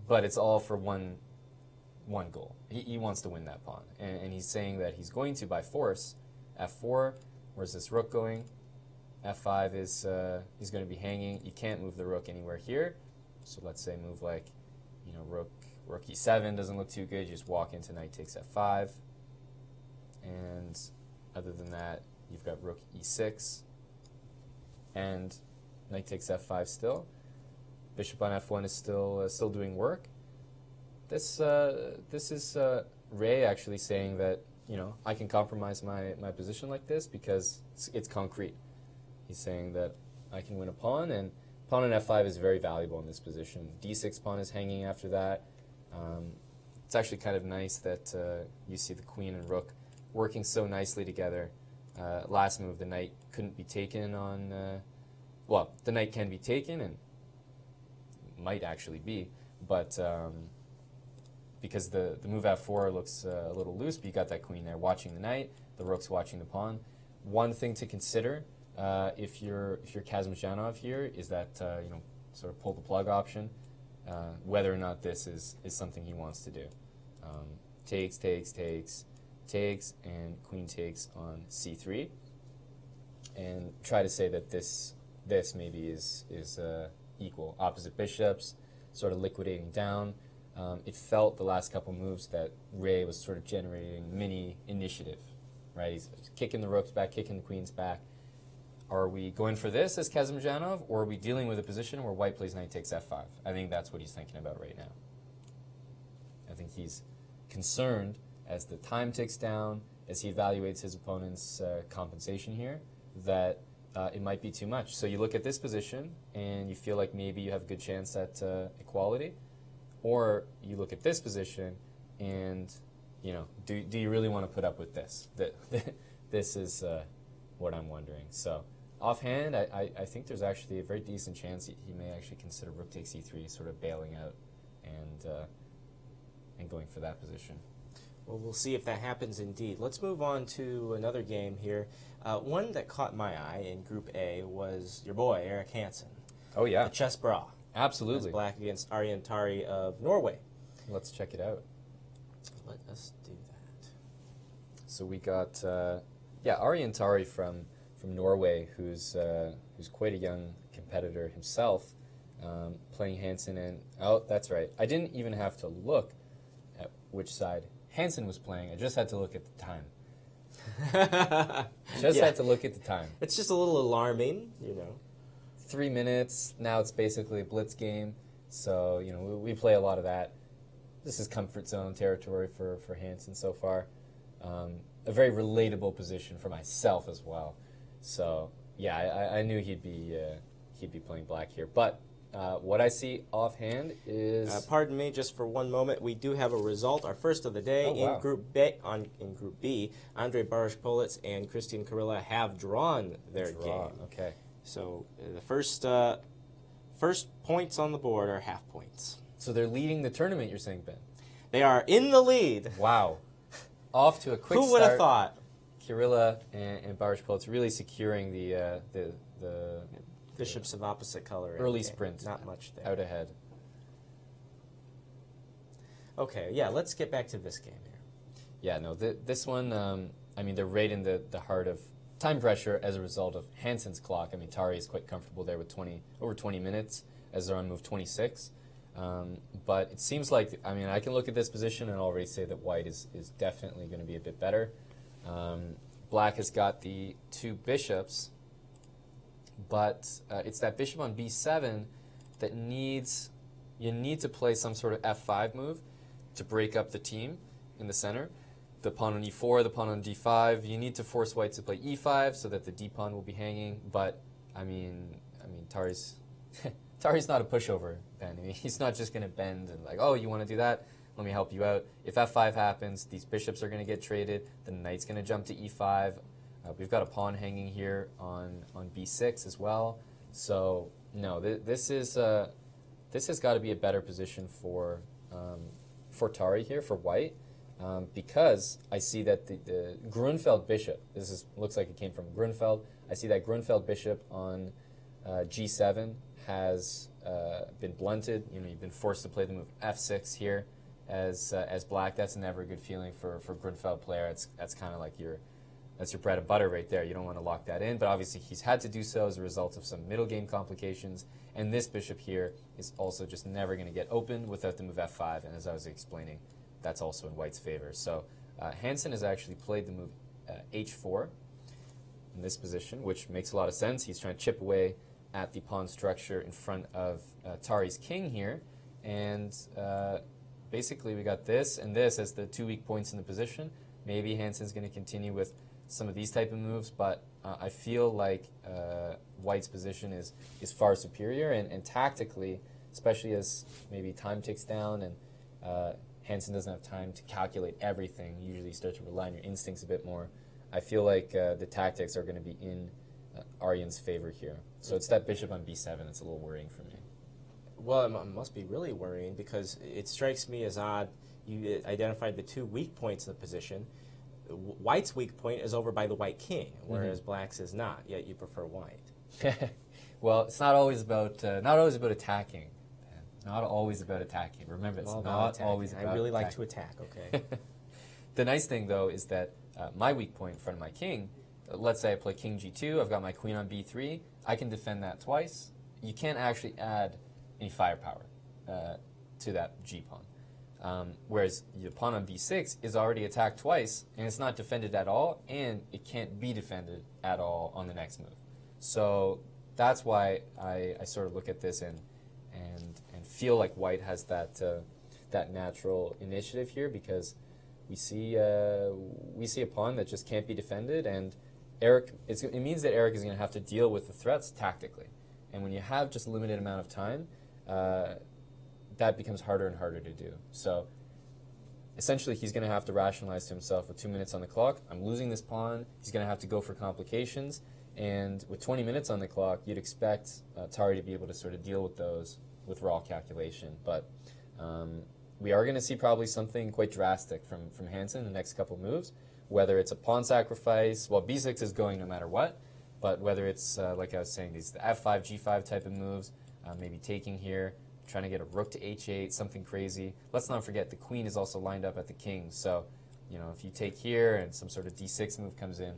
Speaker 2: but it's all for one goal. He wants to win that pawn, and he's saying that he's going to, by force, F4. Where's this rook going? F5 is he's going to be hanging. You can't move the rook anywhere here. So let's say move like, rook E7 doesn't look too good. You just walk into knight takes F5, and other than that, you've got rook e6, and knight takes f5 still. Bishop on f1 is still doing work. This is Ray actually saying that, you know, I can compromise my position like this because it's concrete. He's saying that I can win a pawn, and pawn on f5 is very valuable in this position. d6 pawn is hanging after that. It's actually kind of nice that you see the queen and rook working so nicely together. Last move, the knight couldn't be taken on... well, the knight can be taken, and might actually be, but because the move f4 looks a little loose, but you got that queen there watching the knight, the rook's watching the pawn. One thing to consider if you're Kazimjanov here is that you know, sort of pull the plug option, whether or not this is something he wants to do. Takes, and queen takes on c3, and try to say that this maybe is equal. Opposite bishops, sort of liquidating down. It felt the last couple moves that Ray was sort of generating mini initiative, right? He's kicking the rooks back, kicking the queens back. Are we going for this as Kazimjanov, or are we dealing with a position where white plays knight takes f5? I think that's what he's thinking about right now. I think he's concerned as the time ticks down, as he evaluates his opponent's compensation here, that it might be too much. So you look at this position, and you feel like maybe you have a good chance at equality, or you look at this position, and you know, do you really want to put up with this? This is what I'm wondering. So offhand, I think there's actually a very decent chance he may actually consider rook takes e3, sort of bailing out and going for that position.
Speaker 1: Well, we'll see if that happens indeed. Let's move on to another game here. One that caught my eye in Group A was your boy, Eric Hansen.
Speaker 2: Oh, yeah.
Speaker 1: The chess bra.
Speaker 2: Absolutely.
Speaker 1: That's black against Arjen Tari of Norway.
Speaker 2: Let's check it out.
Speaker 1: Let us do that.
Speaker 2: So we got, Arjen Tari from Norway, who's quite a young competitor himself, playing Hansen. And, oh, that's right. I didn't even have to look at which side Hansen was playing. I just had to look at the time. Had to look at the time.
Speaker 1: It's just a little alarming, you know.
Speaker 2: 3 minutes. Now it's basically a blitz game. So, you know, we play a lot of that. This is comfort zone territory for Hansen so far. A very relatable position for myself as well. So, yeah, I knew he'd be playing black here. But what I see offhand is...
Speaker 1: pardon me, just for one moment. We do have a result, our first of the day.
Speaker 2: Oh, wow.
Speaker 1: In Group B, Andrei Barish-Politz and Christian Karilla have drawn their game.
Speaker 2: Okay.
Speaker 1: So the first points on the board are half points.
Speaker 2: So they're leading the tournament, you're saying, Ben?
Speaker 1: They are in the lead.
Speaker 2: Wow. Off to a quick start.
Speaker 1: Who would have thought?
Speaker 2: Karilla and Barish-Politz really securing the
Speaker 1: Bishops of opposite color.
Speaker 2: early sprint.
Speaker 1: Not much there.
Speaker 2: Out ahead.
Speaker 1: Okay, yeah, let's get back to this game here.
Speaker 2: Yeah, no, this one, I mean, they're right in the heart of time pressure as a result of Hansen's clock. I mean, Tari is quite comfortable there with over 20 minutes as they're on move 26. But it seems like, I mean, I can look at this position and already say that white is definitely going to be a bit better. Black has got the two bishops, but it's that bishop on b7 that you need to play some sort of f5 move to break up the team in the center. The pawn on e4, the pawn on d5. You need to force white to play e5 so that the d pawn will be hanging. But I mean, Tari's not a pushover, Ben. I mean, he's not just going to bend and like, oh, you want to do that? Let me help you out. If f5 happens, these bishops are going to get traded. The knight's going to jump to e5. We've got a pawn hanging here on b6 as well. So no, this has got to be a better position for Tari here, for white. Because I see that the Grunfeld bishop, looks like it came from Grunfeld. I see that Grunfeld bishop on g7 has been blunted. You know, you've been forced to play the move f6 here as black. That's never a good feeling for Grunfeld player. That's kind of like that's your bread and butter right there. You don't want to lock that in, but obviously he's had to do so as a result of some middle game complications. And this bishop here is also just never going to get open without the move f5. And as I was explaining, that's also in white's favor. So Hansen has actually played the move h4 in this position, which makes a lot of sense. He's trying to chip away at the pawn structure in front of Tari's king here. And basically we got this and this as the 2 weak points in the position. Maybe Hansen's going to continue with some of these type of moves, but I feel like White's position is far superior, and tactically, especially as maybe time ticks down and Hansen doesn't have time to calculate everything. You usually start to rely on your instincts a bit more. I feel like the tactics are going to be in Arjan's favor here. So it's that bishop on b7 that's a little worrying for me.
Speaker 1: Well, it must be really worrying because it strikes me as odd. You identified the 2 weak points in the position. White's weak point is over by the white king, whereas Black's is not. Yet you prefer White.
Speaker 2: Well, it's not always about attacking. Not always about attacking. Remember, it's not always about
Speaker 1: I really
Speaker 2: attacking.
Speaker 1: like to attack. Okay.
Speaker 2: The nice thing, though, is that my weak point in front of my king. Let's say I play king g2. I've got my queen on b3. I can defend that twice. You can't actually add any firepower to that g pawn. Whereas the pawn on b6 is already attacked twice, and it's not defended at all, and it can't be defended at all on the next move. So that's why I sort of look at this and feel like White has that natural initiative here, because we see a pawn that just can't be defended, and Eric. It means that Eric is going to have to deal with the threats tactically, and when you have just a limited amount of time, that becomes harder and harder to do. So essentially, he's going to have to rationalize to himself with 2 minutes on the clock, I'm losing this pawn. He's going to have to go for complications, and with 20 minutes on the clock, you'd expect Tari to be able to sort of deal with those with raw calculation. But we are going to see probably something quite drastic from Hansen in the next couple moves, whether it's a pawn sacrifice. Well, b6 is going no matter what, but whether it's, like I was saying, these f5, g5 type of moves, maybe taking here, trying to get a rook to h8, something crazy. Let's not forget the queen is also lined up at the king, so if you take here and some sort of d6 move comes in,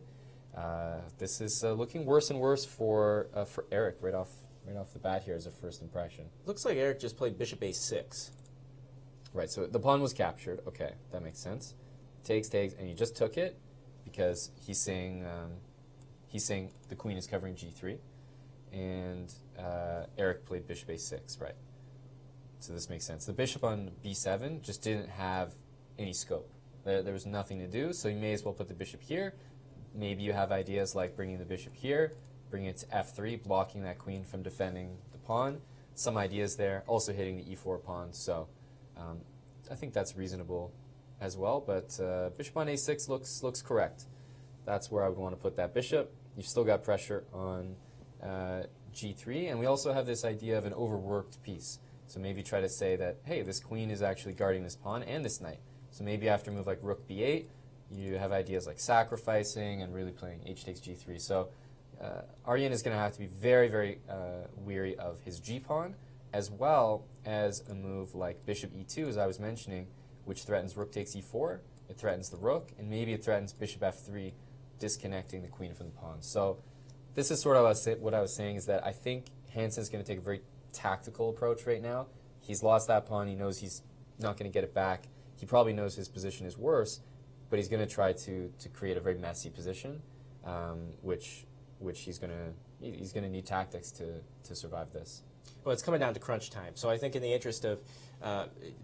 Speaker 2: this is looking worse and worse for Eric right off the bat here as a first impression.
Speaker 1: Looks like Eric just played bishop a6.
Speaker 2: Right, so the pawn was captured. Okay, that makes sense. Takes, and you just took it because he's saying the queen is covering g3, and Eric played bishop a6, right? So this makes sense. The bishop on b7 just didn't have any scope. There was nothing to do, so you may as well put the bishop here. Maybe you have ideas like bringing the bishop here, bringing it to f3, blocking that queen from defending the pawn. Some ideas there, also hitting the e4 pawn. So I think that's reasonable as well, but bishop on a6 looks correct. That's where I would want to put that bishop. You've still got pressure on g3, and we also have this idea of an overworked piece. So maybe try to say that, hey, this queen is actually guarding this pawn and this knight. So maybe after a move like rook b8, you have ideas like sacrificing and really playing h takes g3. So Arjan is going to have to be very, very weary of his g-pawn, as well as a move like bishop e2, as I was mentioning, which threatens rook takes e4, it threatens the rook, and maybe it threatens bishop f3, disconnecting the queen from the pawn. So this is sort of what I was saying, is that I think Hansen is going to take a very tactical approach right now. He's lost that pawn. He knows he's not going to get it back. He probably knows his position is worse, but he's going to try to create a very messy position, which he's going to need tactics to survive this.
Speaker 1: Well, it's coming down to crunch time. So I think in the interest of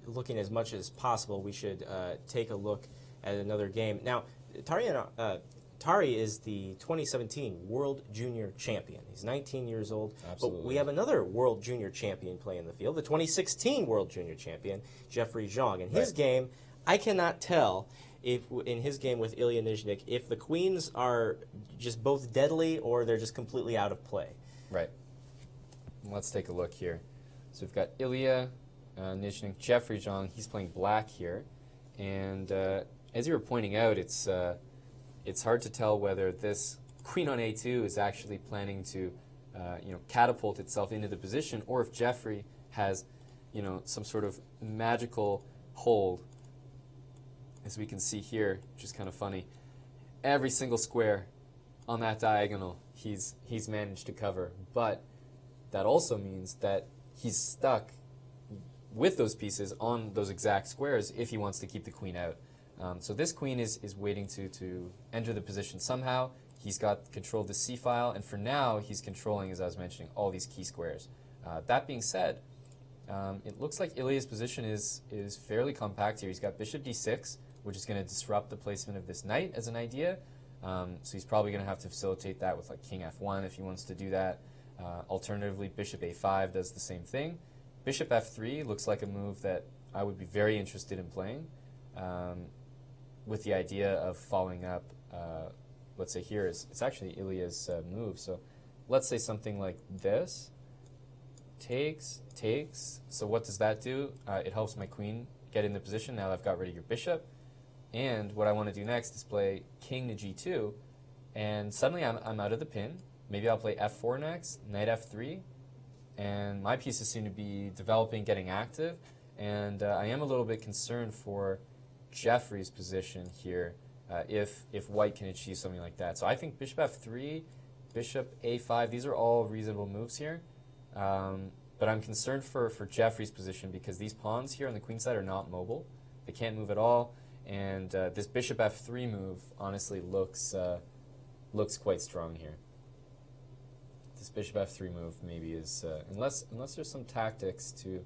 Speaker 1: looking as much as possible, we should take a look at another game. Now, Tari is the 2017 World Junior Champion. He's 19 years old.
Speaker 2: Absolutely.
Speaker 1: But we have another World Junior Champion playing the field, the 2016 World Junior Champion, Jeffrey Zhang. In his game, I cannot tell if in his game with Ilya Nizhnik if the queens are just both deadly or they're just completely out of play.
Speaker 2: Right. Let's take a look here. So we've got Ilya Nizhnik, Jeffrey Zhang. He's playing black here. And as you were pointing out, it's hard to tell whether this queen on a2 is actually planning to catapult itself into the position, or if Jeffrey has some sort of magical hold. As we can see here, which is kind of funny, every single square on that diagonal he's managed to cover. But that also means that he's stuck with those pieces on those exact squares if he wants to keep the queen out. So this queen is waiting to enter the position somehow. He's got control of the c file, and for now he's controlling, as I was mentioning, all these key squares. That being said, it looks like Ilya's position is fairly compact here. He's got bishop d6, which is going to disrupt the placement of this knight as an idea. So he's probably going to have to facilitate that with like king f1 if he wants to do that. Alternatively, bishop a5 does the same thing. Bishop f3 looks like a move that I would be very interested in playing, with the idea of following up, let's say here, it's actually Ilya's move. So let's say something like this. Takes. So what does that do? It helps my queen get in the position now that I've got rid of your bishop. And what I want to do next is play king to g2, and suddenly I'm out of the pin. Maybe I'll play f4 next, knight f3, and my pieces seem to be developing, getting active, and I am a little bit concerned for Jeffrey's position here if white can achieve something like that. So I think bishop f3, bishop a5, these are all reasonable moves here. But I'm concerned for Jeffrey's position because these pawns here on the queen side are not mobile. They can't move at all. And this bishop f3 move honestly looks quite strong here. This bishop f3 move maybe is, unless there's some tactics to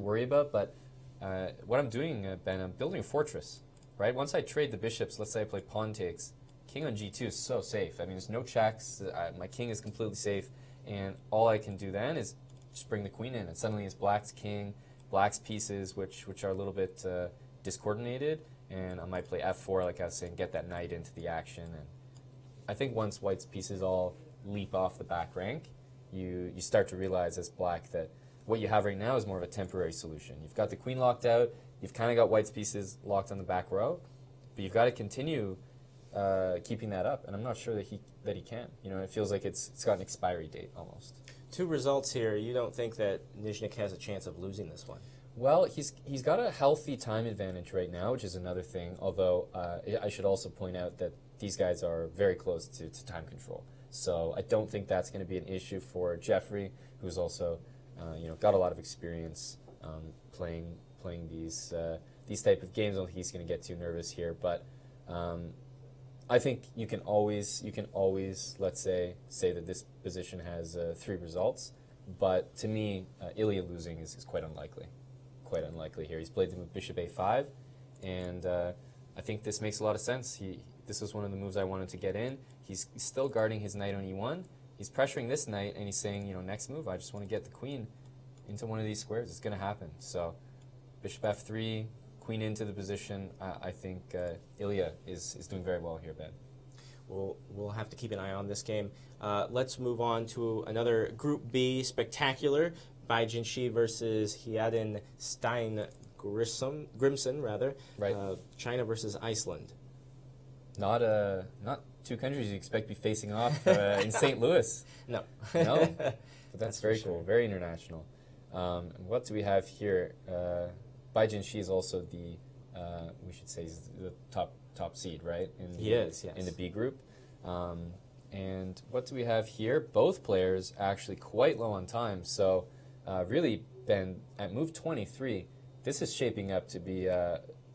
Speaker 2: worry about, but what I'm doing, Ben, I'm building a fortress, right? Once I trade the bishops, let's say I play pawn takes, king on g2 is so safe. I mean, there's no checks, my king is completely safe, and all I can do then is just bring the queen in, and suddenly it's black's king, black's pieces, which are a little bit discoordinated, and I might play f4, like I was saying, get that knight into the action. And I think once white's pieces all leap off the back rank, you start to realize as black that what you have right now is more of a temporary solution. You've got the queen locked out, you've kind of got white's pieces locked on the back row, but you've got to continue keeping that up, and I'm not sure that he can. You know, it feels like it's got an expiry date almost.
Speaker 1: Two results here. You don't think that Nizhnik has a chance of losing this one?
Speaker 2: Well, he's got a healthy time advantage right now, which is another thing, although I should also point out that these guys are very close to time control. So I don't think that's going to be an issue for Jeffrey, who's also got a lot of experience playing these type of games. I don't think he's going to get too nervous here, but I think you can always let's say that this position has 3 results, but to me Ilya losing is quite unlikely. Quite unlikely here. He's played the move bishop a5, and I think this makes a lot of sense. This was one of the moves I wanted to get in. He's still guarding his knight on e1. He's pressuring this knight, and he's saying, next move, I just want to get the queen into one of these squares. It's going to happen. So bishop f3, queen into the position. I think Ilya is doing very well here, Ben.
Speaker 1: We'll have to keep an eye on this game. Let's move on to another Group B spectacular. Bai Jinshi versus Hyadin Stein Grimson, rather.
Speaker 2: Right.
Speaker 1: China versus Iceland.
Speaker 2: Not two countries you expect to be facing off in St. Louis.
Speaker 1: No.
Speaker 2: No? But that's very cool. Very international. What do we have here? Bai Jinshi is also the, we should say, is the top seed, right?
Speaker 1: He is, yes.
Speaker 2: In the B group. And what do we have here? Both players actually quite low on time. So really, Ben, at move 23, this is shaping up to be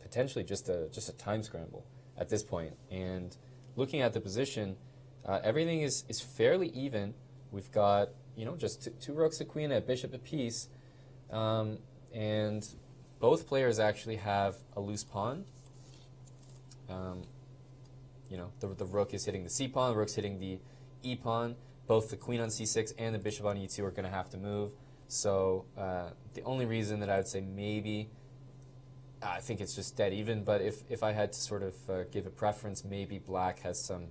Speaker 2: potentially just a time scramble at this point. And looking at the position, everything is fairly even. We've got just two rooks, a queen, a bishop apiece, and both players actually have a loose pawn. The rook is hitting the c pawn, the rook's hitting the e pawn. Both the queen on c6 and the bishop on e2 are going to have to move. So the only reason that I would say maybe, I think it's just dead even, but if I had to sort of give a preference, maybe black has some,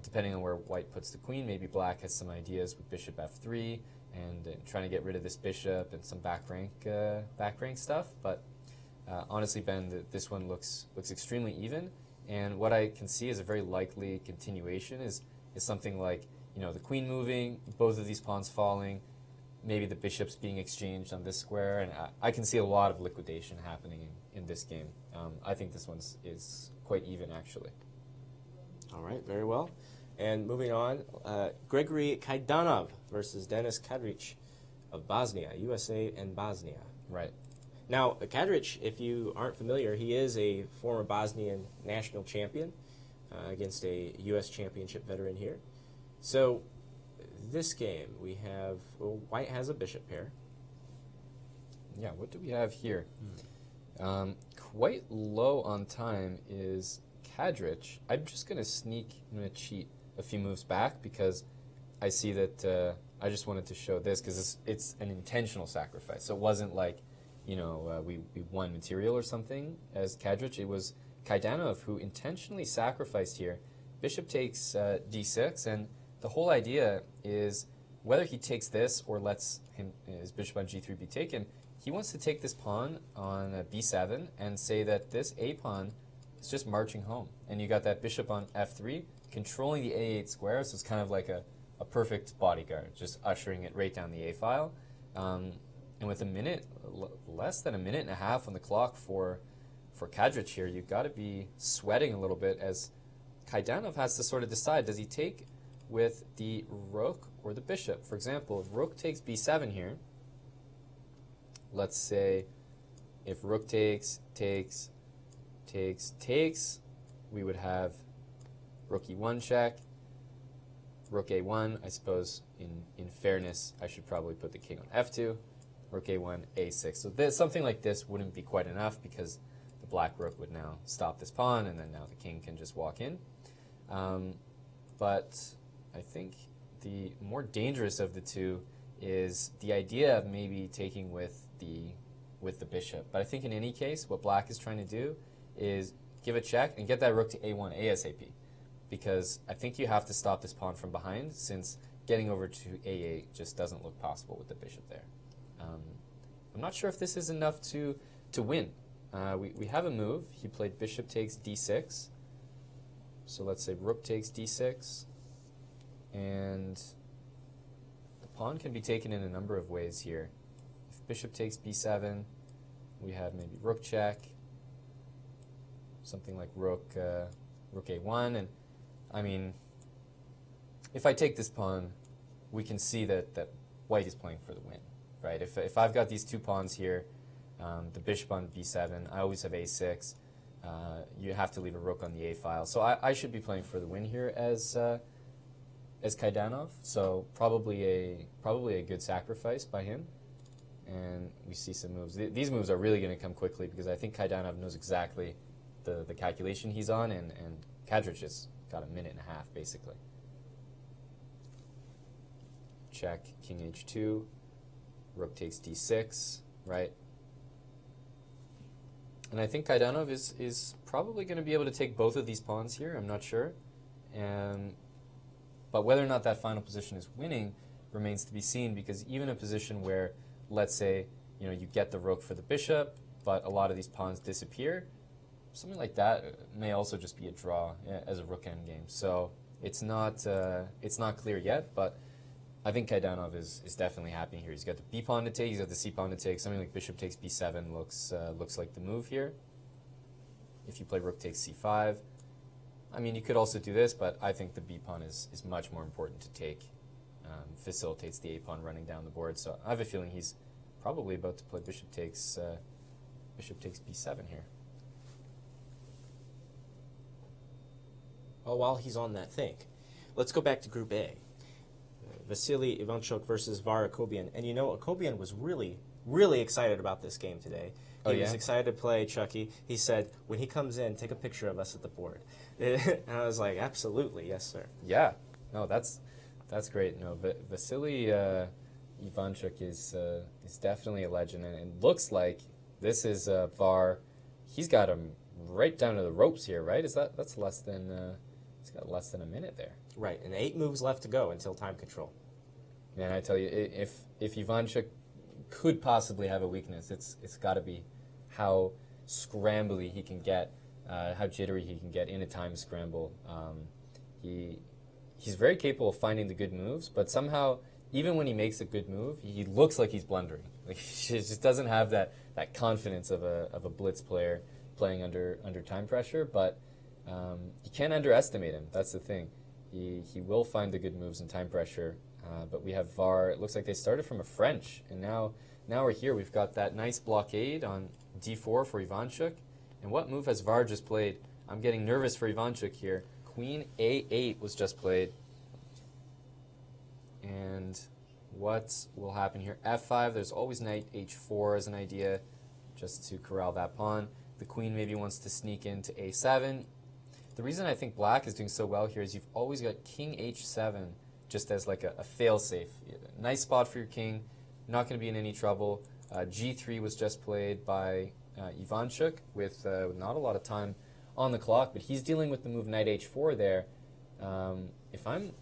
Speaker 2: depending on where white puts the queen, maybe black has some ideas with bishop f3 and trying to get rid of this bishop and some back rank stuff. But honestly, Ben, this one looks extremely even, and what I can see as a very likely continuation is something like the queen moving, both of these pawns falling, maybe the bishops being exchanged on this square, and I can see a lot of liquidation happening in this game. I think this one is quite even, actually.
Speaker 1: All right, very well. And moving on, Gregory Kaidanov versus Denis Kadrich of Bosnia, USA and Bosnia.
Speaker 2: Right.
Speaker 1: Now, Kadrich, if you aren't familiar, he is a former Bosnian national champion against a U.S. championship veteran here. So this game, we have, well, white has a bishop pair.
Speaker 2: Yeah, what do we have here? Quite low on time is Kadrich. I'm just going to I'm going to cheat a few moves back because I see that I just wanted to show this because it's an intentional sacrifice. So it wasn't like, we won material or something as Kadrich. It was Kaidanov who intentionally sacrificed here. Bishop takes d6, and the whole idea is whether he takes this or lets his bishop on g3 be taken, he wants to take this pawn on b7 and say that this a pawn is just marching home. And you got that bishop on f3 controlling the a8 square, so it's kind of like a perfect bodyguard, just ushering it right down the a file. And with less than a minute and a half on the clock for Kadrich here, you've got to be sweating a little bit as Kaidanov has to sort of decide, does he take with the rook or the bishop? For example, if rook takes b7 here, let's say if rook takes, we would have rook e1 check, rook a1. I suppose in fairness, I should probably put the king on f2, rook a1, a6. So something like this wouldn't be quite enough because the black rook would now stop this pawn, and then now the king can just walk in. But I think the more dangerous of the two is the idea of maybe taking with the bishop. But I think in any case, what black is trying to do is give a check and get that rook to a1 ASAP. Because I think you have to stop this pawn from behind, since getting over to a8 just doesn't look possible with the bishop there. I'm not sure if this is enough to win. We have a move. He played bishop takes d6. So let's say rook takes d6. And the pawn can be taken in a number of ways here. If bishop takes b7, we have maybe rook check, something like rook a1. And I mean, if I take this pawn, we can see that white is playing for the win, right? If I've got these two pawns here, the bishop on b7, I always have a6. You have to leave a rook on the a file. So I should be playing for the win here as Kaidanov. So probably a good sacrifice by him. And we see some moves. These moves are really going to come quickly because I think Kaidanov knows exactly the calculation he's on, and Kadrich has got a minute and a half basically. Check, king h2, rook takes d6, right? And I think Kaidanov is probably going to be able to take both of these pawns here. I'm not sure. But whether or not that final position is winning remains to be seen, because even a position where, let's say, you get the rook for the bishop, but a lot of these pawns disappear, something like that may also just be a draw as a rook endgame. So it's not clear yet, but I think Kaidanov is definitely happy here. He's got the b pawn to take, he's got the c pawn to take. Something like bishop takes b7 looks like the move here. If you play rook takes c5, I mean, you could also do this, but I think the b pawn is much more important to take. Facilitates the a pawn running down the board. So I have a feeling he's probably about to play bishop takes b7 here.
Speaker 1: Well, while he's on that think, let's go back to Group A. Vasily Ivanchuk versus Var Akobian. And Akobian was really, really excited about this game today. He was excited to play Chucky. He said, when he comes in, take a picture of us at the board. And I was like, absolutely, yes, sir.
Speaker 2: Yeah. No, that's great. No, Vasily Ivanchuk is definitely a legend, and it looks like this is Var. He's got him right down to the ropes here, right? That's less than he's got less than a minute there.
Speaker 1: Right, and 8 moves left to go until time control.
Speaker 2: Man, I tell you, if Ivanchuk could possibly have a weakness, it's got to be how scrambly he can get, how jittery he can get in a time scramble. He's very capable of finding the good moves, but somehow, even when he makes a good move, he looks like he's blundering. Like, he just doesn't have that confidence of a blitz player playing under time pressure. But you can't underestimate him. That's the thing. He will find the good moves in time pressure. But we have VAR. It looks like they started from a French, and now we're here. We've got that nice blockade on d4 for Ivanchuk. And what move has VAR just played? I'm getting nervous for Ivanchuk here. Queen a8 was just played. And what will happen here? f5. There's always knight h4 as an idea, just to corral that pawn. The queen maybe wants to sneak into a7. The reason I think black is doing so well here is you've always got king h7 just as like a fail-safe. Nice spot for your king, not going to be in any trouble. g3 was just played by Ivanchuk with not a lot of time on the clock, but he's dealing with the move knight h4 there. If I'm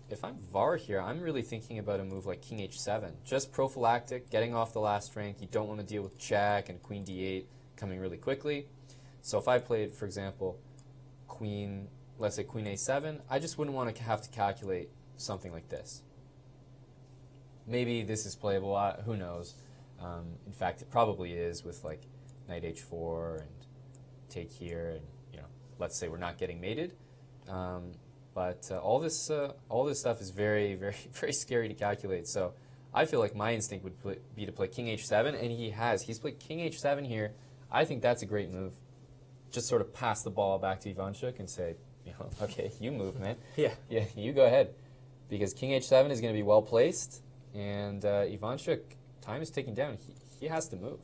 Speaker 2: VAR here, I'm really thinking about a move like king h7, just prophylactic, getting off the last rank. You don't want to deal with check and queen d8 coming really quickly. So if I played, for example, let's say queen a7, I just wouldn't want to have to calculate something like this. Maybe this is playable, who knows. In fact, it probably is with like knight h4 and take here, and let's say we're not getting mated. But all this stuff is very, very, very scary to calculate. So I feel like my instinct would be to play king h7, and he's played king h7 here. I think that's a great move. Just sort of pass the ball back to Ivanchuk and say, okay, you move, man. Yeah, you go ahead. Because king h7 is going to be well placed, and Ivanchuk, time is ticking down. He has to move.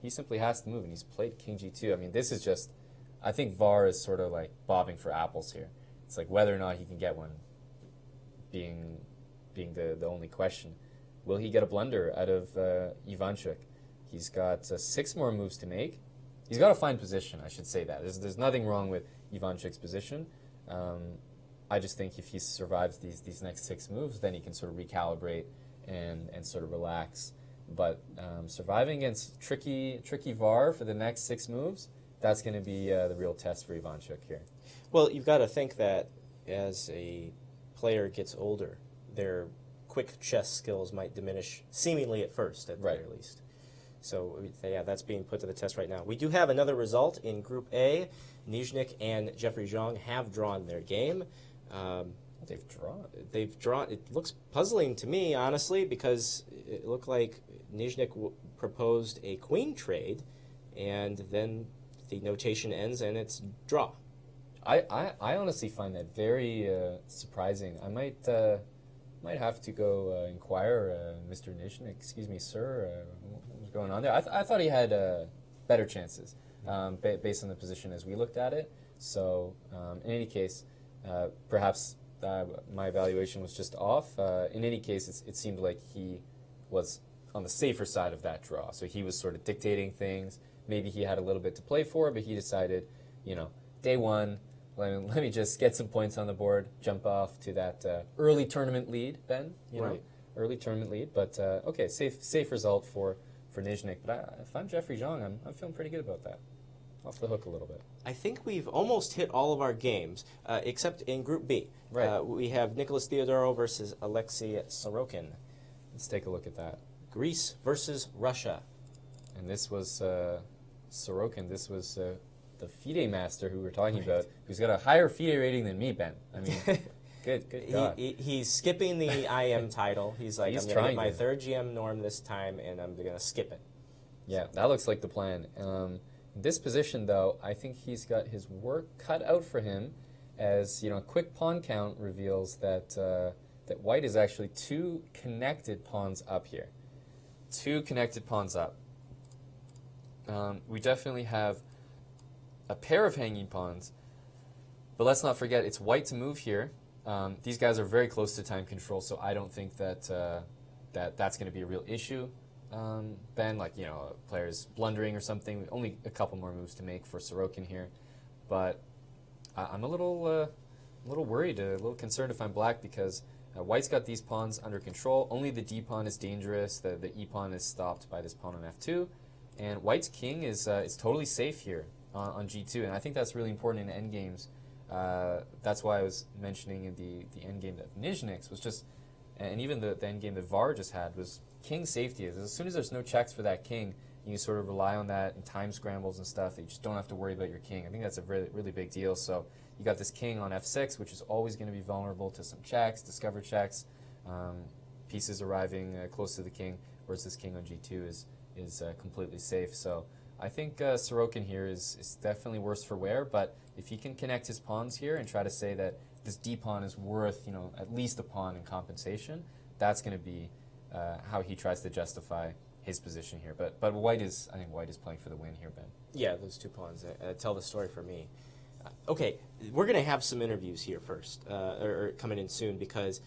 Speaker 2: He simply has to move, and he's played king g2. I mean, this is just, I think VAR is sort of like bobbing for apples here. It's like whether or not he can get one being the only question. Will he get a blunder out of Ivanchuk? He's got 6 more moves to make. He's got a fine position, I should say that. There's nothing wrong with Ivanchuk's position. I just think if he survives these next 6 moves, then he can sort of recalibrate and sort of relax. But surviving against tricky VAR for the next 6 moves, that's going to be the real test for Ivanchuk here.
Speaker 1: Well, you've got to think that as a player gets older, their quick chess skills might diminish seemingly at first, at the very least. So, yeah, that's being put to the test right now. We do have another result in Group A. Nizhnik and Jeffrey Zhang have drawn their game. They've drawn. It looks puzzling to me, honestly, because it looked like Nizhnik proposed a queen trade, and then the notation ends and it's draw.
Speaker 2: I honestly find that very surprising. I might have to go inquire, Mr. Nizhnik. Excuse me, sir. What was going on there? I thought he had better chances based on the position as we looked at it. So in any case, perhaps my evaluation was just off. In any case, it seemed like he was on the safer side of that draw. So he was sort of dictating things. Maybe he had a little bit to play for, but he decided, day one, let me just get some points on the board, jump off to that early tournament lead, Ben.
Speaker 1: Right.
Speaker 2: Early tournament lead. But okay, safe result for Nizhnik. But if I'm Jeffrey Zhang, I'm feeling pretty good about that. Off the hook a little bit.
Speaker 1: I think we've almost hit all of our games, except in Group B.
Speaker 2: Right.
Speaker 1: We have Nicholas Theodorou versus Alexei Sorokin.
Speaker 2: Let's take a look at that.
Speaker 1: Greece versus Russia.
Speaker 2: And this was Sorokin. This was the FIDE master who we're talking about, who's got a higher FIDE rating than me, Ben. I mean, good God.
Speaker 1: He's skipping the IM title. He's like, I'm going to get my 3rd GM norm this time, and I'm going to skip it.
Speaker 2: Yeah, that looks like the plan. In this position, though, I think he's got his work cut out for him, as a quick pawn count reveals that that white is actually 2 connected pawns up here. 2 connected pawns up. We definitely have a pair of hanging pawns, but let's not forget it's white to move here. These guys are very close to time control, so I don't think that that's going to be a real issue. Ben, like players blundering or something. Only a couple more moves to make for Sorokin here, but I'm a little worried, a little concerned if I'm black, because white's got these pawns under control. Only the D pawn is dangerous. The E pawn is stopped by this pawn on F2, and white's king is totally safe here on G2, and I think that's really important in endgames. That's why I was mentioning in the endgame of Nizhnik's was just, and even the endgame that VAR just had, was king safety. As soon as there's no checks for that king, you sort of rely on that in time scrambles and stuff. You just don't have to worry about your king. I think that's a really, really big deal. So you got this king on F6, which is always going to be vulnerable to some checks, discover checks. pieces arriving close to the king, whereas this king on g2 is completely safe. So I think Sorokin here is definitely worse for wear, but if he can connect his pawns here and try to say that this d pawn is worth, at least a pawn in compensation, that's going to be how he tries to justify his position here. But I think white is playing for the win here, Ben.
Speaker 1: Yeah, those 2 pawns tell the story for me. Okay, we're going to have some interviews here first, or coming in soon, because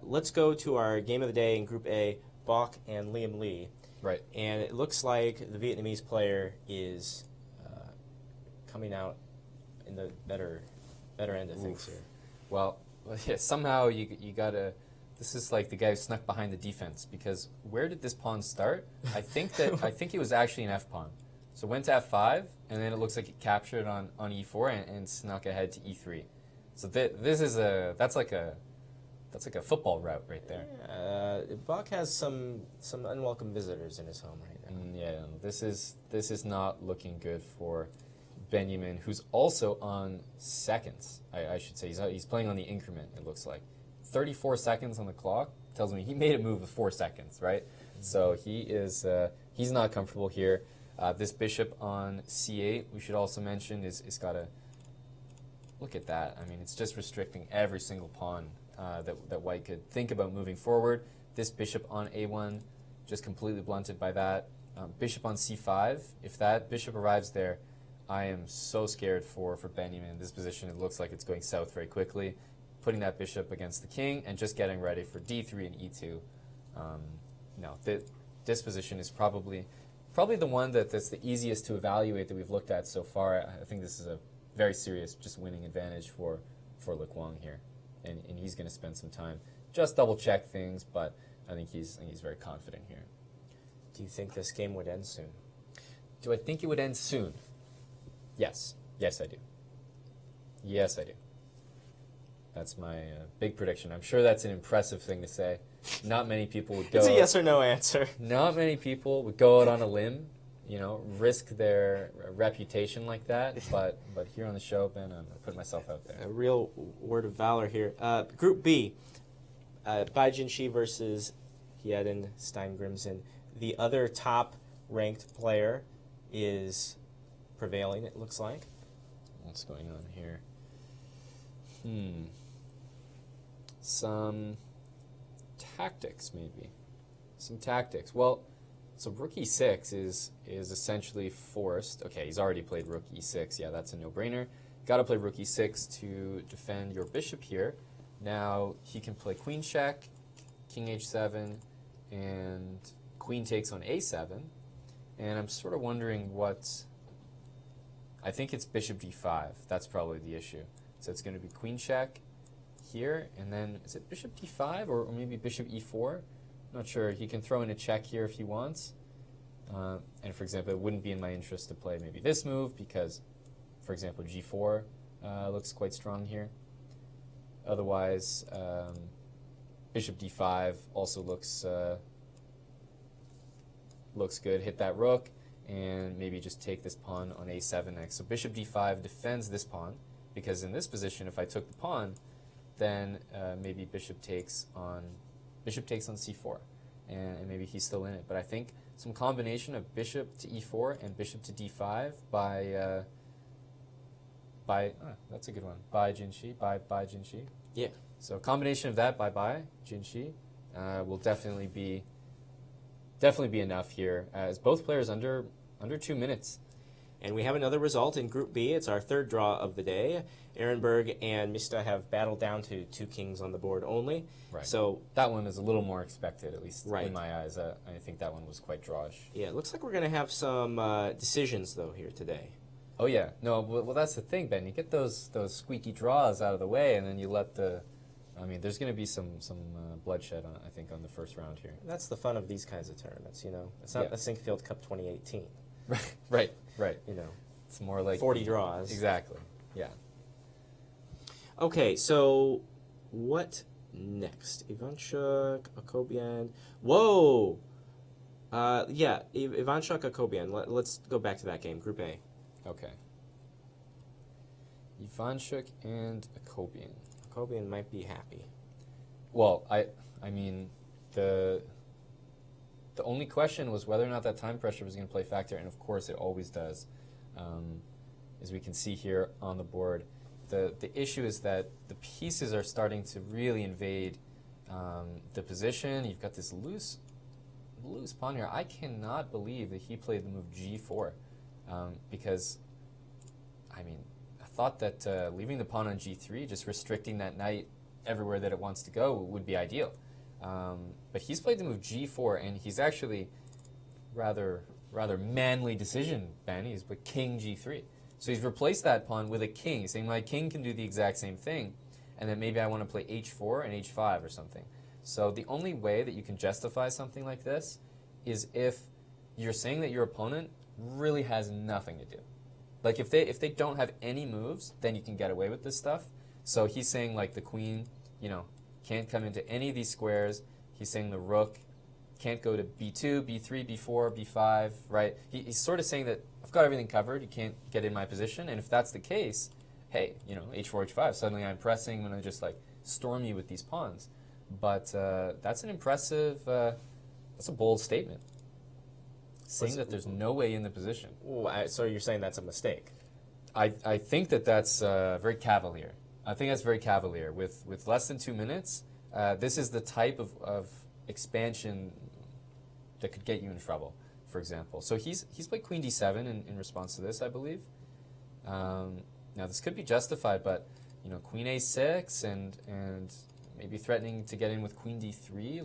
Speaker 1: let's go to our game of the day in Group A, Bok and Liam Lee.
Speaker 2: Right.
Speaker 1: And it looks like the Vietnamese player is coming out in the better end of things here.
Speaker 2: Well, yeah, somehow you gotta. This is like the guy who snuck behind the defense, because where did this pawn start? I think it was actually an f pawn. So it went to f5, and then it looks like it captured on e4 and snuck ahead to e3. So that's like a football route right there.
Speaker 1: Bok has some unwelcome visitors in his home right now.
Speaker 2: Yeah, this is not looking good for Benjamin, who's also on seconds. I should say he's playing on the increment. It looks like 34 seconds on the clock tells me he made a move with 4 seconds, right? Mm-hmm. So he's not comfortable here. This bishop on c8, we should also mention, is got to look at that. I mean, it's just restricting every single pawn that white could think about moving forward. This bishop on a1, just completely blunted by that. Bishop on c5, if that bishop arrives there, I am so scared for Benjamin in this position. It looks like it's going south very quickly. Putting that bishop against the king and just getting ready for d3 and e2. This position is probably the one that's the easiest to evaluate that we've looked at so far. I think this is a very serious just winning advantage for Le Quang here. And he's going to spend some time just double check things, but I think he's very confident here.
Speaker 1: Do you think this game would end soon?
Speaker 2: Do I think it would end soon? Yes. Yes, I do. Yes, I do. That's my big prediction. I'm sure that's an impressive thing to say. Not many people would go...
Speaker 1: It's a yes or no answer.
Speaker 2: Not many people would go out on a limb, risk their reputation like that. But here on the show, Ben, I'm putting myself out there.
Speaker 1: A real word of valor here. Group B, Bai Jinshi versus Hyeden Steingrimsen. The other top-ranked player is prevailing, it looks like.
Speaker 2: What's going on here? Some tactics, maybe. Some tactics. Well, so rook e6 is essentially forced. Okay, he's already played rook e6. Yeah, that's a no-brainer. Got to play rook e6 to defend your bishop here. Now he can play queen check, king h7, and queen takes on a7. And I'm sort of wondering what... I think it's bishop d5. That's probably the issue. So it's going to be queen check here, and then is it bishop d5 or maybe bishop e4? Not sure. He can throw in a check here if he wants. And for example, it wouldn't be in my interest to play maybe this move because, for example, g4 looks quite strong here. Otherwise, bishop d5 also looks good. Hit that rook, and maybe just take this pawn on a7 next. So bishop d5 defends this pawn, because in this position, if I took the pawn, then maybe bishop takes on c4, and maybe he's still in it. But I think some combination of bishop to e4 and bishop to d5 by that's a good one, by Jinshi.
Speaker 1: Yeah.
Speaker 2: So a combination of that by Jinshi will definitely be enough here, as both players under 2 minutes.
Speaker 1: And we have another result in Group B. It's our third draw of the day. Ehrenberg and Mista have battled down to 2 kings on the board only.
Speaker 2: Right.
Speaker 1: So
Speaker 2: that one is a little more expected, at least
Speaker 1: right.
Speaker 2: in my eyes. I think that one was quite drawish.
Speaker 1: Yeah, it looks like we're going to have some decisions, though, here today.
Speaker 2: Oh, yeah. No, well, that's the thing, Ben. You get those squeaky draws out of the way, and then you let the... I mean, there's going to be some bloodshed, I think, on the first round here.
Speaker 1: That's the fun of these kinds of tournaments, It's not the Sinkfield Cup 2018.
Speaker 2: Right. It's more like
Speaker 1: 40 draws.
Speaker 2: Exactly. Yeah.
Speaker 1: Okay, so what next? Ivanchuk, Akobian. Whoa! Ivanchuk, Akobian. Let's go back to that game, Group A.
Speaker 2: Okay. Ivanchuk and Akobian.
Speaker 1: Akobian might be happy.
Speaker 2: Well, I mean, the only question was whether or not that time pressure was going to play factor, and of course it always does. As we can see here on the board, the issue is that the pieces are starting to really invade the position. You've got this loose pawn here. I cannot believe that he played the move g4 because, I mean, I thought that leaving the pawn on g3, just restricting that knight everywhere that it wants to go would be ideal. But he's played the move g4, and he's actually rather manly decision, Ben. He's put king g3. So he's replaced that pawn with a king. He's saying my king can do the exact same thing, and then maybe I want to play h4 and h5 or something. So the only way that you can justify something like this is if you're saying that your opponent really has nothing to do. Like if they don't have any moves, then you can get away with this stuff. So he's saying like the queen, you know, can't come into any of these squares. He's saying the rook can't go to b2, b3, b4, b5, right? He's sort of saying that I've got everything covered. You can't get in my position. And if that's the case, hey, you know, h4, h5, suddenly I'm pressing. I'm going to just like storm you with these pawns. But that's an impressive, that's a bold statement. Saying that there's no way in the position.
Speaker 1: Ooh, so you're saying that's a mistake?
Speaker 2: I think that that's very cavalier. I think that's very cavalier. With less than 2 minutes, this is the type of expansion that could get you in trouble, for example. So he's played queen d7 in response to this, I believe. Now this could be justified, but you know, queen a6 and maybe threatening to get in with queen d3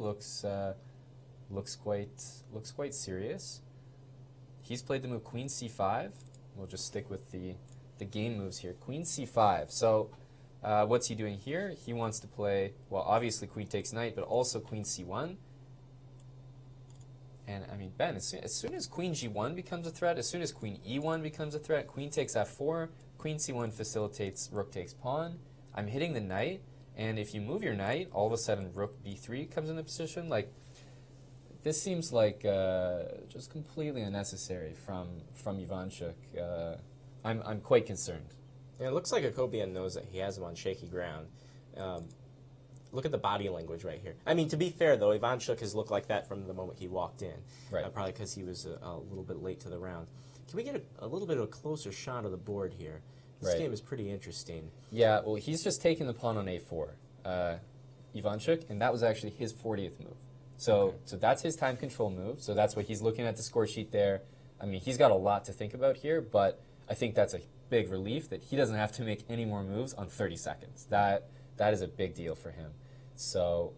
Speaker 2: looks quite serious. He's played the move queen c5. We'll just stick with the game moves here. Queen c5. So what's he doing here? He wants to play, well, obviously queen takes knight, but also queen c1. And I mean, Ben, as soon as queen g1 becomes a threat, as soon as queen e1 becomes a threat, queen takes f4, queen c1 facilitates rook takes pawn. I'm hitting the knight, and if you move your knight, all of a sudden rook b3 comes into position. Like, this seems like just completely unnecessary from Ivanchuk. I'm quite concerned.
Speaker 1: Yeah, it looks like Akobian knows that he has him on shaky ground. Look at the body language right here. I mean, to be fair, though, Ivanchuk has looked like that from the moment he walked in.
Speaker 2: Right.
Speaker 1: Probably because he was a little bit late to the round. Can we get a little bit of a closer shot of the board here? This game is pretty interesting.
Speaker 2: Yeah, well, he's just taking the pawn on a4, Ivanchuk, and that was actually his 40th move. So that's his time control move. So that's what he's looking at the score sheet there. I mean, he's got a lot to think about here, but I think that's a big relief that he doesn't have to make any more moves on 30 seconds. That is a big deal for him. So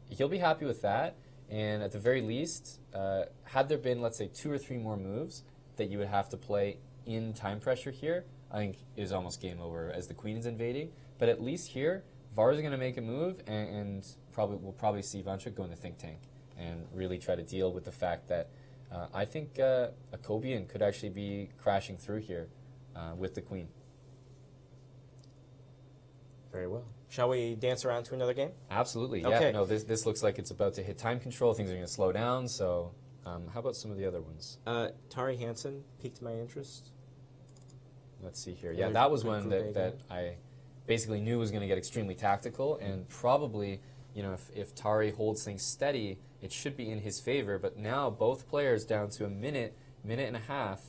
Speaker 2: he'll be happy with that. And at the very least, had there been, let's say, 2 or 3 more moves that you would have to play in time pressure here, I think it is almost game over as the queen is invading. But at least here, Var is going to make a move, and we'll probably see Ivanchuk go in the think tank and really try to deal with the fact that I think Akobian could actually be crashing through here with the queen.
Speaker 1: Very well. Shall we dance around to another game?
Speaker 2: Absolutely.
Speaker 1: Okay.
Speaker 2: Yeah. No, this looks like it's about to hit time control. Things are going to slow down. So how about some of the other ones?
Speaker 1: Tari Hansen piqued my interest.
Speaker 2: Let's see here. Yeah, that was one that I basically knew was going to get extremely tactical, and probably, you know, if Tari holds things steady, it should be in his favor. But now both players down to a minute and a half.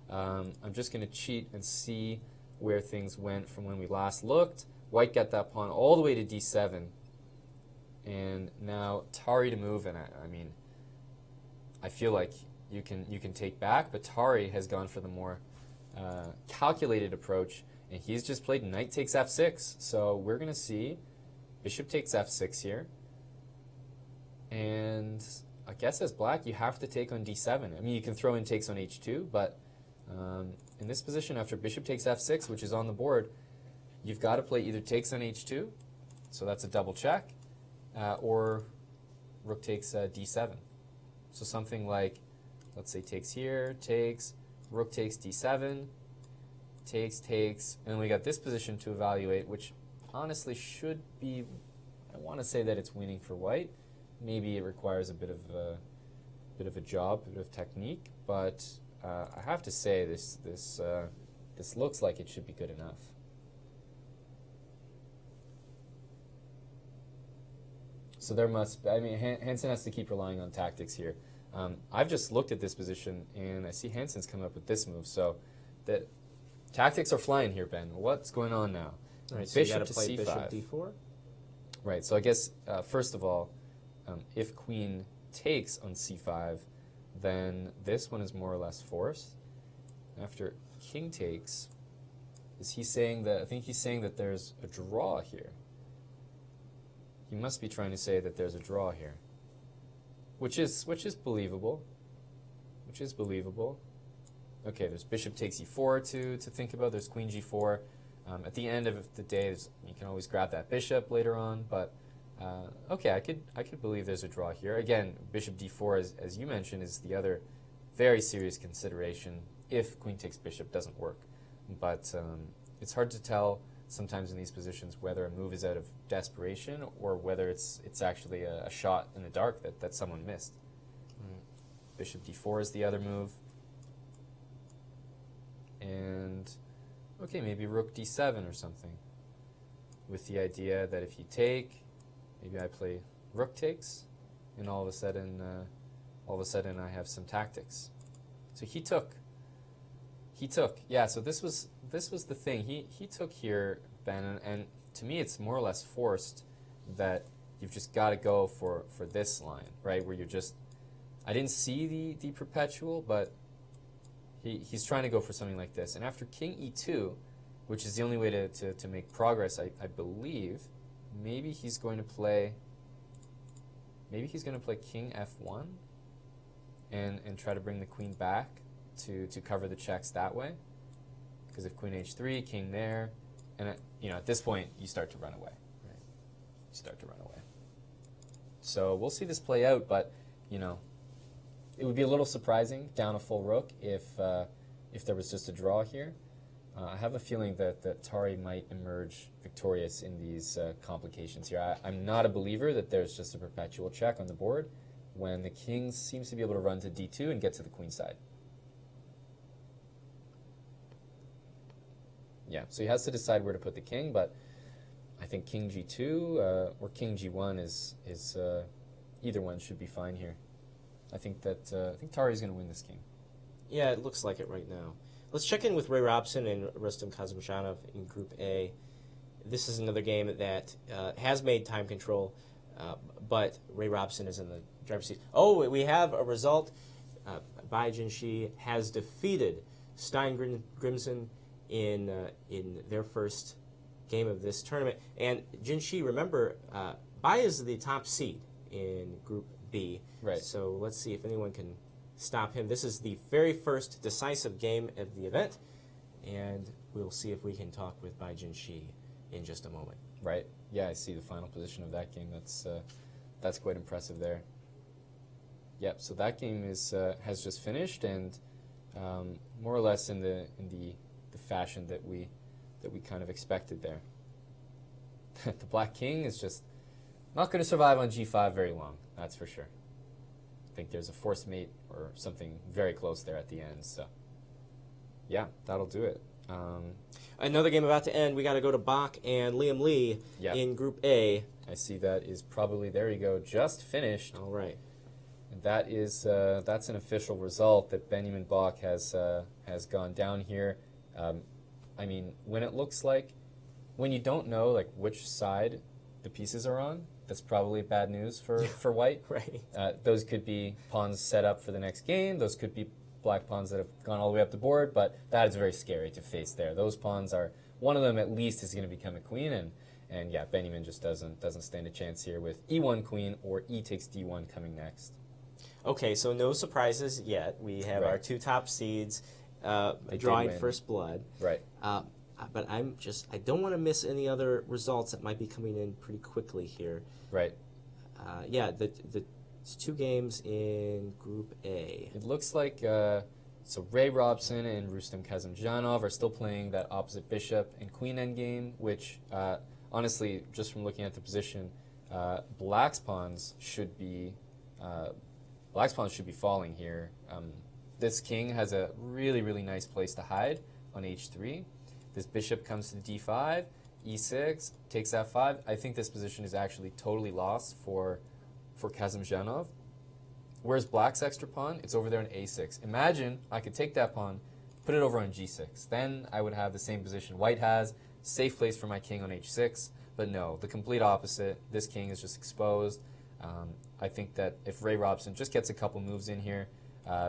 Speaker 2: I'm just going to cheat and see where things went from when we last looked. White got that pawn all the way to d7, and now Tari to move. And I mean, I feel like you can take back, but Tari has gone for the more calculated approach, and he's just played knight takes f6. So we're going to see bishop takes f6 here, and I guess as black you have to take on d7. I mean, you can throw in takes on h2, but in this position after bishop takes f6, which is on the board, you've got to play either takes on h2, so that's a double check, or rook takes d7. So something like, let's say takes here, takes, rook takes d7, takes, and we got this position to evaluate, which honestly should be, I want to say that it's winning for white. Maybe it requires a bit of a job, a bit of technique, but I have to say this looks like it should be good enough. So there must. I mean, Hansen has to keep relying on tactics here. I've just looked at this position, and I see Hansen's come up with this move. So the tactics are flying here, Ben. What's going on now?
Speaker 1: All right, so you got to play bishop d4.
Speaker 2: Right. So I guess first of all, if queen takes on c5, then this one is more or less forced. After king takes, is he saying that? I think he's saying that there's a draw here. He must be trying to say that there's a draw here, which is believable. Which is believable. Okay, there's bishop takes e4 to think about. There's queen g4. At the end of the day, you can always grab that bishop later on. But okay, I could believe there's a draw here. Again, bishop d4, as you mentioned, is the other very serious consideration if queen takes bishop doesn't work. But it's hard to tell sometimes in these positions whether a move is out of desperation or whether it's actually a shot in the dark that someone missed. Bishop d4 is the other move. And okay, maybe rook d7 or something, with the idea that if you take, maybe I play rook takes, and all of a sudden I have some tactics. So he took. Yeah. So this was the thing. He took here, Ben, and to me it's more or less forced that you've just got to go for this line, right? Where you're just. I didn't see the perpetual, but he's trying to go for something like this. And after king e2, which is the only way to make progress, I believe, maybe he's going to play king f1 and try to bring the queen back to cover the checks that way. Because if queen h3, king there, and at this point you start to run away. Right? You start to run away. So we'll see this play out, but it would be a little surprising down a full rook if there was just a draw here. I have a feeling that Tari might emerge victorious in these complications here. I'm not a believer that there's just a perpetual check on the board when the king seems to be able to run to d2 and get to the queen side. Yeah, so he has to decide where to put the king, but I think king g2 or king g1 is either one should be fine here. I think Tari's going to win this game.
Speaker 1: Yeah, it looks like it right now. Let's check in with Ray Robson and Rustam Kazimjanov in Group A. This is another game that has made time control, but Ray Robson is in the driver's seat. Oh, we have a result. Bai Jinshi has defeated Stein Grimson in their first game of this tournament. And Jinshi, remember, Bai is the top seed in Group B.
Speaker 2: Right.
Speaker 1: So let's see if anyone can stop him. This is the very first decisive game of the event, and we'll see if we can talk with Bai Jinshi in just a moment.
Speaker 2: Right. Yeah, I see the final position of that game. That's quite impressive there. Yep. So that game has just finished, and more or less in the fashion that we kind of expected there. The Black King is just not going to survive on g5 very long. That's for sure. I think there's a forced mate or something very close there at the end. So, yeah, that'll do it.
Speaker 1: Another game about to end. We got to go to Bach and Liam Lee in Group A.
Speaker 2: I see that is probably, there you go, just finished.
Speaker 1: All right.
Speaker 2: And that is that's an official result that Benjamin Bach has gone down here. I mean, when it looks like, when you don't know like which side the pieces are on, that's probably bad news for white.
Speaker 1: Right.
Speaker 2: Those could be pawns set up for the next game. Those could be black pawns that have gone all the way up the board, but that is very scary to face there. Those pawns are, one of them at least is going to become a queen, and yeah, Benjamin just doesn't stand a chance here with e1 queen or e takes d1 coming next.
Speaker 1: Okay, so no surprises yet. We have our two top seeds drawing first blood.
Speaker 2: Right.
Speaker 1: But I don't want to miss any other results that might be coming in pretty quickly here.
Speaker 2: Right.
Speaker 1: Yeah, the two games in Group A.
Speaker 2: It looks like so Ray Robson and Rustam Kazimjanov are still playing that opposite bishop and queen endgame, which honestly, just from looking at the position, black's pawns should be falling here. This king has a really, really nice place to hide on h3. This bishop comes to d5, e6, takes f5. I think this position is actually totally lost for Kazimzhanov. Where's black's extra pawn? It's over there on a6. Imagine I could take that pawn, put it over on g6. Then I would have the same position white has, safe place for my king on h6. But no, the complete opposite. This king is just exposed. I think that if Ray Robson just gets a couple moves in here,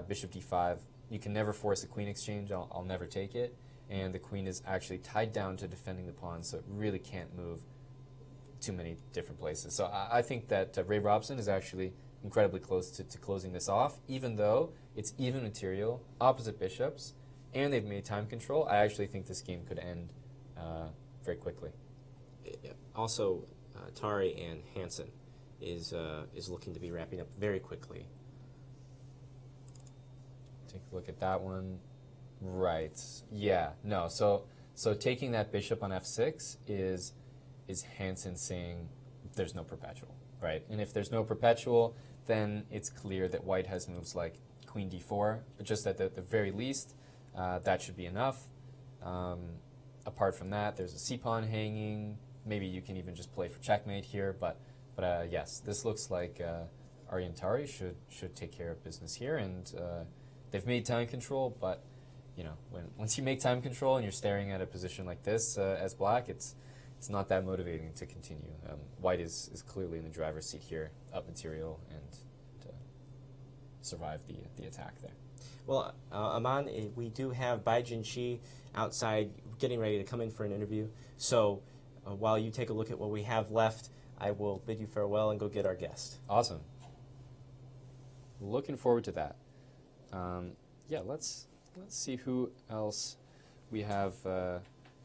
Speaker 2: bishop d5, you can never force a queen exchange. I'll never take it. And the queen is actually tied down to defending the pawn, so it really can't move too many different places. So I think that Ray Robson is actually incredibly close to closing this off, even though it's even material, opposite bishops, and they've made time control. I actually think this game could end very quickly.
Speaker 1: Also, Tari and Hansen is looking to be wrapping up very quickly.
Speaker 2: Take a look at that one. Right. Yeah. No. So taking that bishop on f6 is Hansen saying there's no perpetual, right? And if there's no perpetual, then it's clear that white has moves like queen d4. But just at the very least, that should be enough. Apart from that, there's a c-pawn hanging. Maybe you can even just play for checkmate here. But yes, this looks like Aryan Tari should take care of business here, and they've made time control. But you know, once you make time control and you're staring at a position like this as black, it's not that motivating to continue. White is clearly in the driver's seat here, up material, and to survive the attack there.
Speaker 1: Well, Aman, we do have Bai Jinshi outside getting ready to come in for an interview. So while you take a look at what we have left, I will bid you farewell and go get our guest.
Speaker 2: Awesome. Looking forward to that. Yeah, let's see who else we have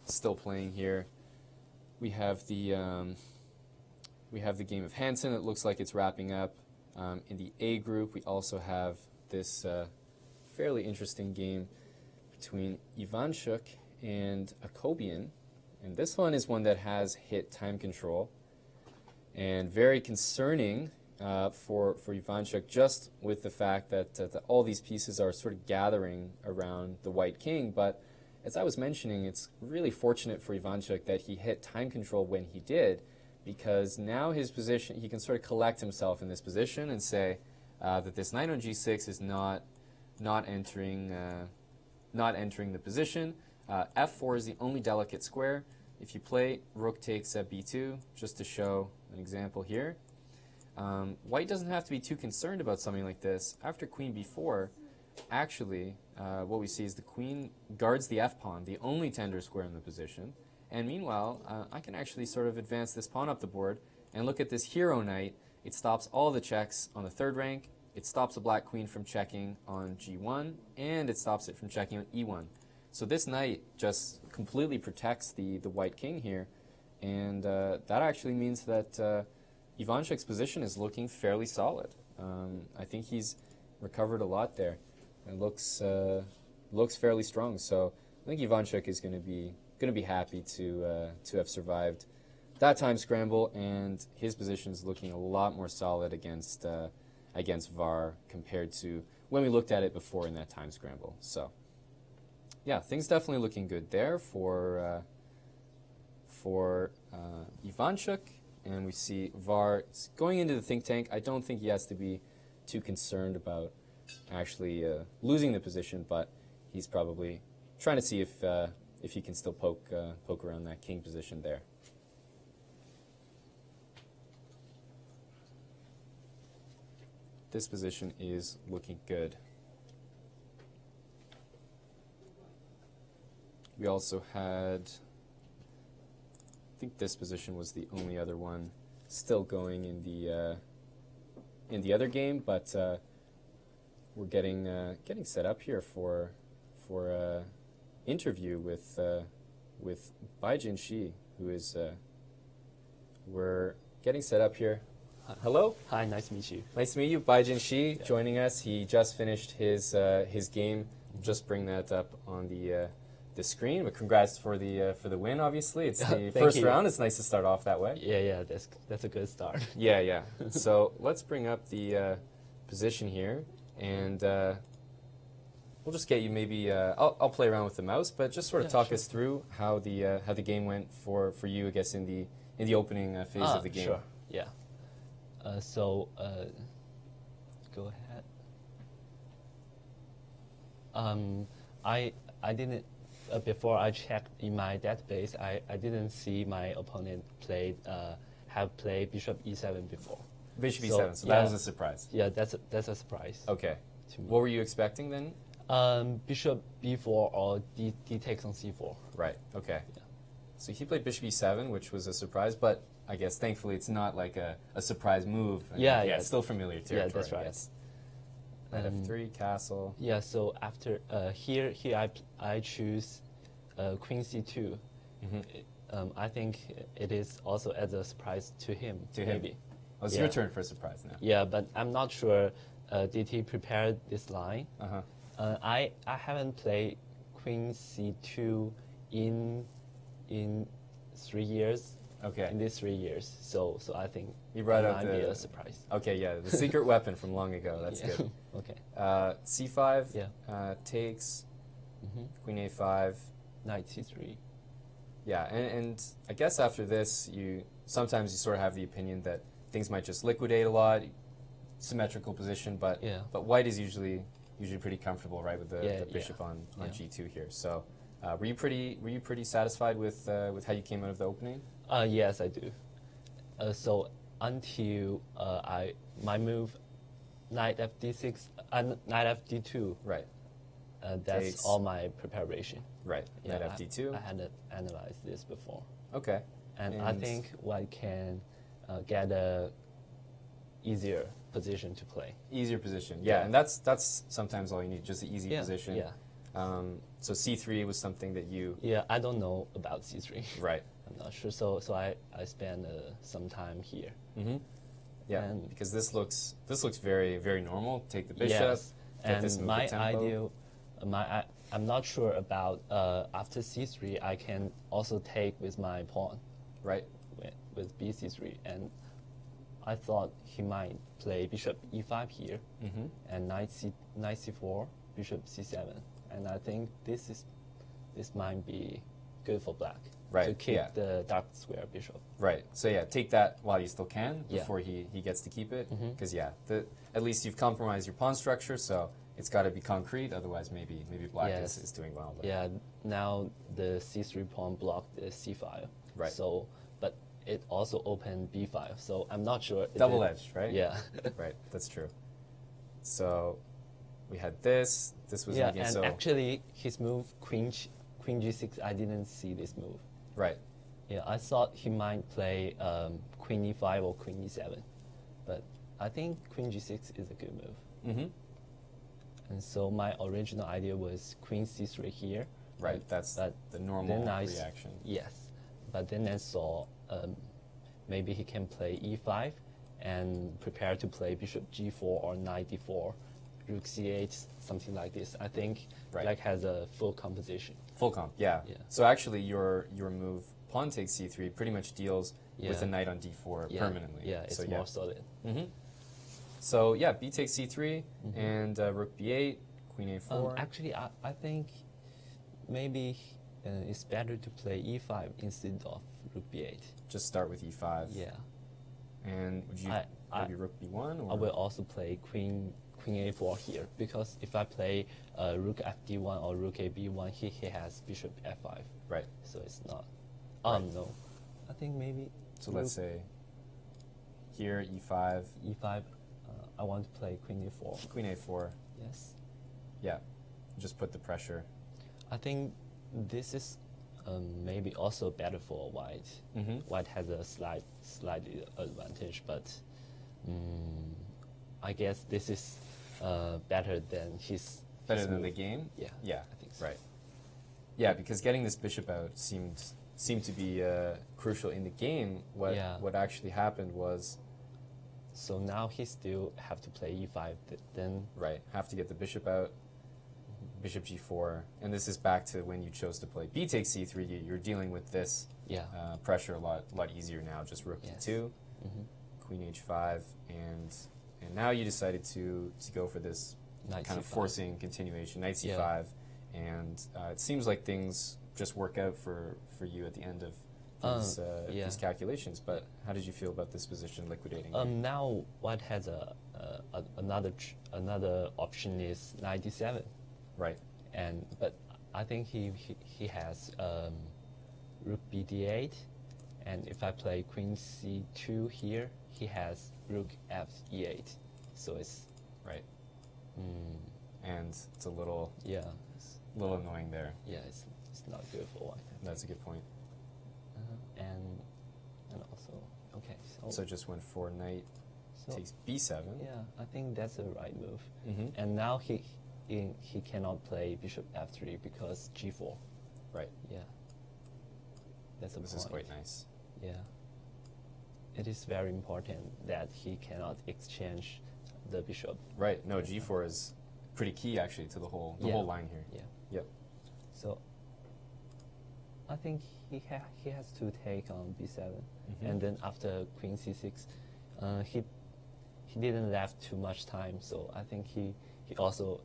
Speaker 2: still playing here. We have the game of Hansen. It looks like it's wrapping up. In the A group, we also have this fairly interesting game between Ivanchuk and Akobian. And this one is one that has hit time control. And very concerning for Ivanchuk, just with the fact that all these pieces are sort of gathering around the white king. But as I was mentioning, it's really fortunate for Ivanchuk that he hit time control when he did, because now his position, he can sort of collect himself in this position and say that this knight on g6 is not entering the position. F4 is the only delicate square. If you play rook takes at b2, just to show an example here, white doesn't have to be too concerned about something like this. After queen b4, actually, what we see is the queen guards the f-pawn, the only tender square in the position. And meanwhile, I can actually sort of advance this pawn up the board and look at this hero knight. It stops all the checks on the third rank. It stops the black queen from checking on g1, and it stops it from checking on e1. So this knight just completely protects the white king here, and that actually means that Ivanchuk's position is looking fairly solid. I think he's recovered a lot there. It looks fairly strong. So I think Ivanchuk is going to be happy to have survived that time scramble, and his position is looking a lot more solid against VAR compared to when we looked at it before in that time scramble. So yeah, things definitely looking good there for Ivanchuk, and we see VAR going into the think tank. I don't think he has to be too concerned about actually losing the position, but he's probably trying to see if he can still poke around that king position there. This position is looking good. We also had, I think this position was the only other one still going in the other game, but we're getting set up here for interview with Bai Jinshi, who is we're getting set up here. Hello.
Speaker 3: Hi, nice to meet you.
Speaker 2: Nice to meet you, Bai Jinshi, joining us. He just finished his game. Just bring that up on the screen. But congrats for the win. Obviously, it's the first round. It's nice to start off that way.
Speaker 3: Yeah, that's a good start.
Speaker 2: Yeah. So let's bring up the position here, and we'll just get you maybe. I'll play around with the mouse, but just sort of
Speaker 3: Yeah,
Speaker 2: talk
Speaker 3: sure.
Speaker 2: us through how the game went for you, I guess, in the opening phase of the game.
Speaker 3: Sure. Yeah. Go ahead. I didn't before I checked in my database. I didn't see my opponent have played Bishop E7 before.
Speaker 2: Bishop
Speaker 3: So,
Speaker 2: E7, so that
Speaker 3: yeah.
Speaker 2: was a surprise.
Speaker 3: Yeah, that's a surprise.
Speaker 2: Okay.
Speaker 3: To me.
Speaker 2: What were you expecting then?
Speaker 3: Bishop B4 or D takes on C4.
Speaker 2: Right. Okay.
Speaker 3: Yeah.
Speaker 2: So he played Bishop E7, which was a surprise, but I guess thankfully it's not like a surprise move. I mean,
Speaker 3: Yeah,
Speaker 2: It's still familiar territory.
Speaker 3: that's right.
Speaker 2: I guess. Knight F3, castle.
Speaker 3: Yeah. So after here I choose Queen C2. I think it is also as a surprise to him.
Speaker 2: To him.
Speaker 3: Maybe.
Speaker 2: Oh, it's
Speaker 3: Yeah.
Speaker 2: your turn for a surprise now.
Speaker 3: Yeah, but I'm not sure. Did he prepare this line?
Speaker 2: Uh-huh.
Speaker 3: I haven't played Queen C2 in 3 years.
Speaker 2: Okay.
Speaker 3: In these 3 years, so I think
Speaker 2: You brought
Speaker 3: it
Speaker 2: up
Speaker 3: might be
Speaker 2: the-
Speaker 3: a surprise.
Speaker 2: Okay, yeah, the secret weapon from long ago. That's
Speaker 3: Yeah.
Speaker 2: good.
Speaker 3: Okay.
Speaker 2: C5
Speaker 3: Yeah.
Speaker 2: takes,
Speaker 3: Mm-hmm.
Speaker 2: Queen A5.
Speaker 3: Knight C3.
Speaker 2: Yeah, and I guess after this, sometimes you sort of have the opinion that things might just liquidate a lot, symmetrical position, but
Speaker 3: Yeah.
Speaker 2: but white is usually pretty comfortable, right, with the
Speaker 3: Yeah,
Speaker 2: bishop on
Speaker 3: Yeah.
Speaker 2: G2 here. So, were you pretty satisfied with how you came out of the opening?
Speaker 3: Yes, I do. So until my move, Knight FD6, Knight FD2.
Speaker 2: Right,
Speaker 3: That's
Speaker 2: Takes.
Speaker 3: all my preparation.
Speaker 2: right. Knight
Speaker 3: Yeah,
Speaker 2: FD2.
Speaker 3: I hadn't analyzed this before,
Speaker 2: Okay.
Speaker 3: and I think white can get a easier position to play.
Speaker 2: Easier position, yeah,
Speaker 3: Yeah.
Speaker 2: and that's sometimes all you need, just an easy
Speaker 3: Yeah,
Speaker 2: position.
Speaker 3: yeah.
Speaker 2: So C3 was something that you,
Speaker 3: Yeah, I don't know about C3.
Speaker 2: right.
Speaker 3: I'm not sure. So I spent some time here.
Speaker 2: Mm-hmm. Yeah,
Speaker 3: And-
Speaker 2: because this looks very very normal. Take the bishop,
Speaker 3: Yes,
Speaker 2: get this
Speaker 3: and
Speaker 2: move
Speaker 3: my
Speaker 2: with tempo.
Speaker 3: ideal, I'm not sure about after C3. I can also take with my pawn
Speaker 2: Right.
Speaker 3: with BC3, and I thought he might play Bishop E5 here,
Speaker 2: Mm-hmm.
Speaker 3: and Knight C4, Bishop C7, and I think this might be good for black
Speaker 2: Right,
Speaker 3: to keep
Speaker 2: yeah.
Speaker 3: the dark square bishop.
Speaker 2: Right. So yeah, take that while you still can
Speaker 3: Yeah.
Speaker 2: before he gets to keep it.
Speaker 3: Mhm.
Speaker 2: Because at least you've compromised your pawn structure, so it's got to be concrete. Otherwise, maybe black
Speaker 3: Yes.
Speaker 2: is doing well. But
Speaker 3: Yeah, now the C3 pawn blocked the C5.
Speaker 2: Right.
Speaker 3: So, but it also opened B5. So I'm not sure. is
Speaker 2: double
Speaker 3: it-
Speaker 2: edged, right?
Speaker 3: Yeah.
Speaker 2: Right. That's true. So we had this. This was
Speaker 3: Yeah,
Speaker 2: in the game.
Speaker 3: and
Speaker 2: So
Speaker 3: actually his move Queen G6. I didn't see this move.
Speaker 2: right.
Speaker 3: Yeah, I thought he might play Queen E5 or Queen E7, but I think Queen G6 is a good move.
Speaker 2: Mm-hmm.
Speaker 3: And so my original idea was Queen C3 here.
Speaker 2: Right. That's
Speaker 3: But
Speaker 2: the normal
Speaker 3: then
Speaker 2: reaction.
Speaker 3: Yes, but then I saw maybe he can play E5 and prepare to play Bishop G4 or Knight D4, Rook C8, something like this. I think
Speaker 2: Right.
Speaker 3: black has a full composition.
Speaker 2: Full comp, yeah.
Speaker 3: Yeah.
Speaker 2: So actually, your move pawn takes c3 pretty much deals with
Speaker 3: Yeah.
Speaker 2: a knight on d4
Speaker 3: Yeah,
Speaker 2: permanently.
Speaker 3: Yeah, it's
Speaker 2: so,
Speaker 3: more solid.
Speaker 2: Mm-hmm. So yeah, b takes c3 and rook b8, queen a4.
Speaker 3: Actually, I think maybe it's better to play E5 instead of Rook B8.
Speaker 2: Just start with e5.
Speaker 3: Yeah,
Speaker 2: And would you
Speaker 3: I-
Speaker 2: maybe rook b1 or
Speaker 3: I will also play Queen A4 here because if I play Rook FD1 or Rook AB1, he has Bishop F5.
Speaker 2: right?
Speaker 3: So it's not.
Speaker 2: Right.
Speaker 3: No, I think maybe.
Speaker 2: So let's say here e5,
Speaker 3: E5. I want to play Queen A4.
Speaker 2: queen a4.
Speaker 3: Yes.
Speaker 2: Yeah, just put the pressure.
Speaker 3: I think this is maybe also better for white.
Speaker 2: Mm-hmm.
Speaker 3: White has a slight advantage, but I guess this is better than his.
Speaker 2: Better
Speaker 3: his
Speaker 2: than
Speaker 3: move.
Speaker 2: the game.
Speaker 3: Yeah.
Speaker 2: Yeah,
Speaker 3: I think so.
Speaker 2: right. Yeah, because getting this bishop out seemed to be crucial in the game. What actually happened was
Speaker 3: So now he still have to play E5. Then
Speaker 2: right, have to get the bishop out, bishop g4, and this is back to when you chose to play b takes c3. You're dealing with this
Speaker 3: yeah.
Speaker 2: pressure a lot easier now. Just rook
Speaker 3: Yes.
Speaker 2: e2,
Speaker 3: Mhm.
Speaker 2: queen h5, and now you decided to go for this
Speaker 3: Knight
Speaker 2: kind of
Speaker 3: C5.
Speaker 2: forcing continuation, knight c5,
Speaker 3: Yeah.
Speaker 2: and it seems like things just work out for you at the end of
Speaker 3: Yeah.
Speaker 2: these calculations. But how did you feel about this position liquidating?
Speaker 3: Now White has another option is knight d7,
Speaker 2: Right.
Speaker 3: but I think he has rook b d8, and if I play queen c2 here, he has rook f e8, so it's
Speaker 2: Right. And it's a little
Speaker 3: it's
Speaker 2: annoying there.
Speaker 3: it's not good for White.
Speaker 2: That's a good point.
Speaker 3: And also okay,
Speaker 2: So just went for knight
Speaker 3: so
Speaker 2: takes b7.
Speaker 3: yeah, I think that's the right move.
Speaker 2: Mm-hmm.
Speaker 3: And now he cannot play bishop f3 because g4.
Speaker 2: Right.
Speaker 3: Yeah, that's a
Speaker 2: This
Speaker 3: point.
Speaker 2: is quite nice.
Speaker 3: Yeah, it is very important that he cannot exchange the bishop.
Speaker 2: Right. No, g4 is pretty key actually to the whole whole line here.
Speaker 3: Yeah.
Speaker 2: Yep.
Speaker 3: So I think he has to take on b7,
Speaker 2: Mhm.
Speaker 3: and then after queen c6, he didn't left too much time. So I think he also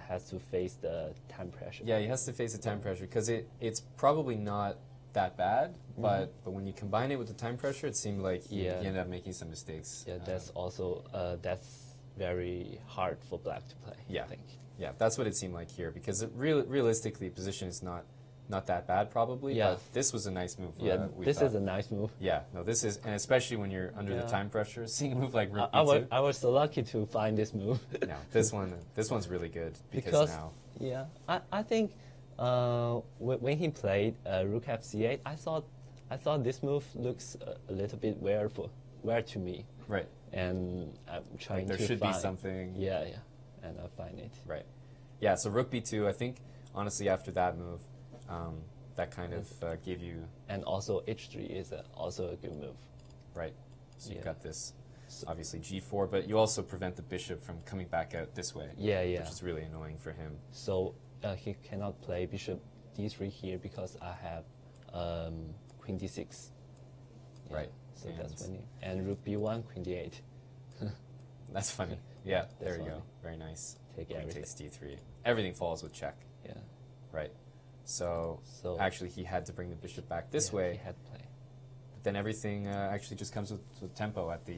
Speaker 3: has to face the time pressure.
Speaker 2: Yeah, he has to face the time pressure because it's probably not that bad, but when you combine it with the time pressure, it seemed like he ended up making some mistakes.
Speaker 3: Yeah, that's also that's very hard for Black to play.
Speaker 2: Yeah.
Speaker 3: I think.
Speaker 2: Yeah, that's what it seemed like here because realistically, position is not that bad probably.
Speaker 3: Yeah.
Speaker 2: But this was a nice move.
Speaker 3: Yeah,
Speaker 2: we
Speaker 3: this
Speaker 2: thought.
Speaker 3: is a nice move.
Speaker 2: Yeah, no, this is, and especially when you're under the
Speaker 3: Yeah.
Speaker 2: time pressure, seeing a move like rook
Speaker 3: I
Speaker 2: b2.
Speaker 3: was so lucky to find this move.
Speaker 2: No, this one's really good
Speaker 3: because
Speaker 2: now.
Speaker 3: yeah, I think when he played rook f c8, I thought this move looks a little bit weird to me,
Speaker 2: Right,
Speaker 3: and I'm trying
Speaker 2: there
Speaker 3: to
Speaker 2: should
Speaker 3: find,
Speaker 2: be something.
Speaker 3: Yeah, and I find it.
Speaker 2: Right. Yeah, so rook b2, I think, honestly, after that move, that kind of gave you,
Speaker 3: And also h3 is also a good move.
Speaker 2: right, so you've
Speaker 3: Yeah.
Speaker 2: got this, obviously, g4, but you also prevent the bishop from coming back out this way,
Speaker 3: Yeah.
Speaker 2: which is really annoying for him.
Speaker 3: So he cannot play bishop d3 here because I have queen d6. Yeah,
Speaker 2: Right.
Speaker 3: So
Speaker 2: And-
Speaker 3: that's winning. And rook b1, queen d8.
Speaker 2: That's funny. Yeah, there
Speaker 3: That's
Speaker 2: you go.
Speaker 3: funny.
Speaker 2: Very nice.
Speaker 3: Take
Speaker 2: Queen
Speaker 3: everything.
Speaker 2: takes d3. Everything falls with check,
Speaker 3: Yeah.
Speaker 2: right? So,
Speaker 3: So
Speaker 2: actually, he had to bring the bishop back this
Speaker 3: yeah,
Speaker 2: way.
Speaker 3: He had play.
Speaker 2: But then everything actually just comes with tempo at the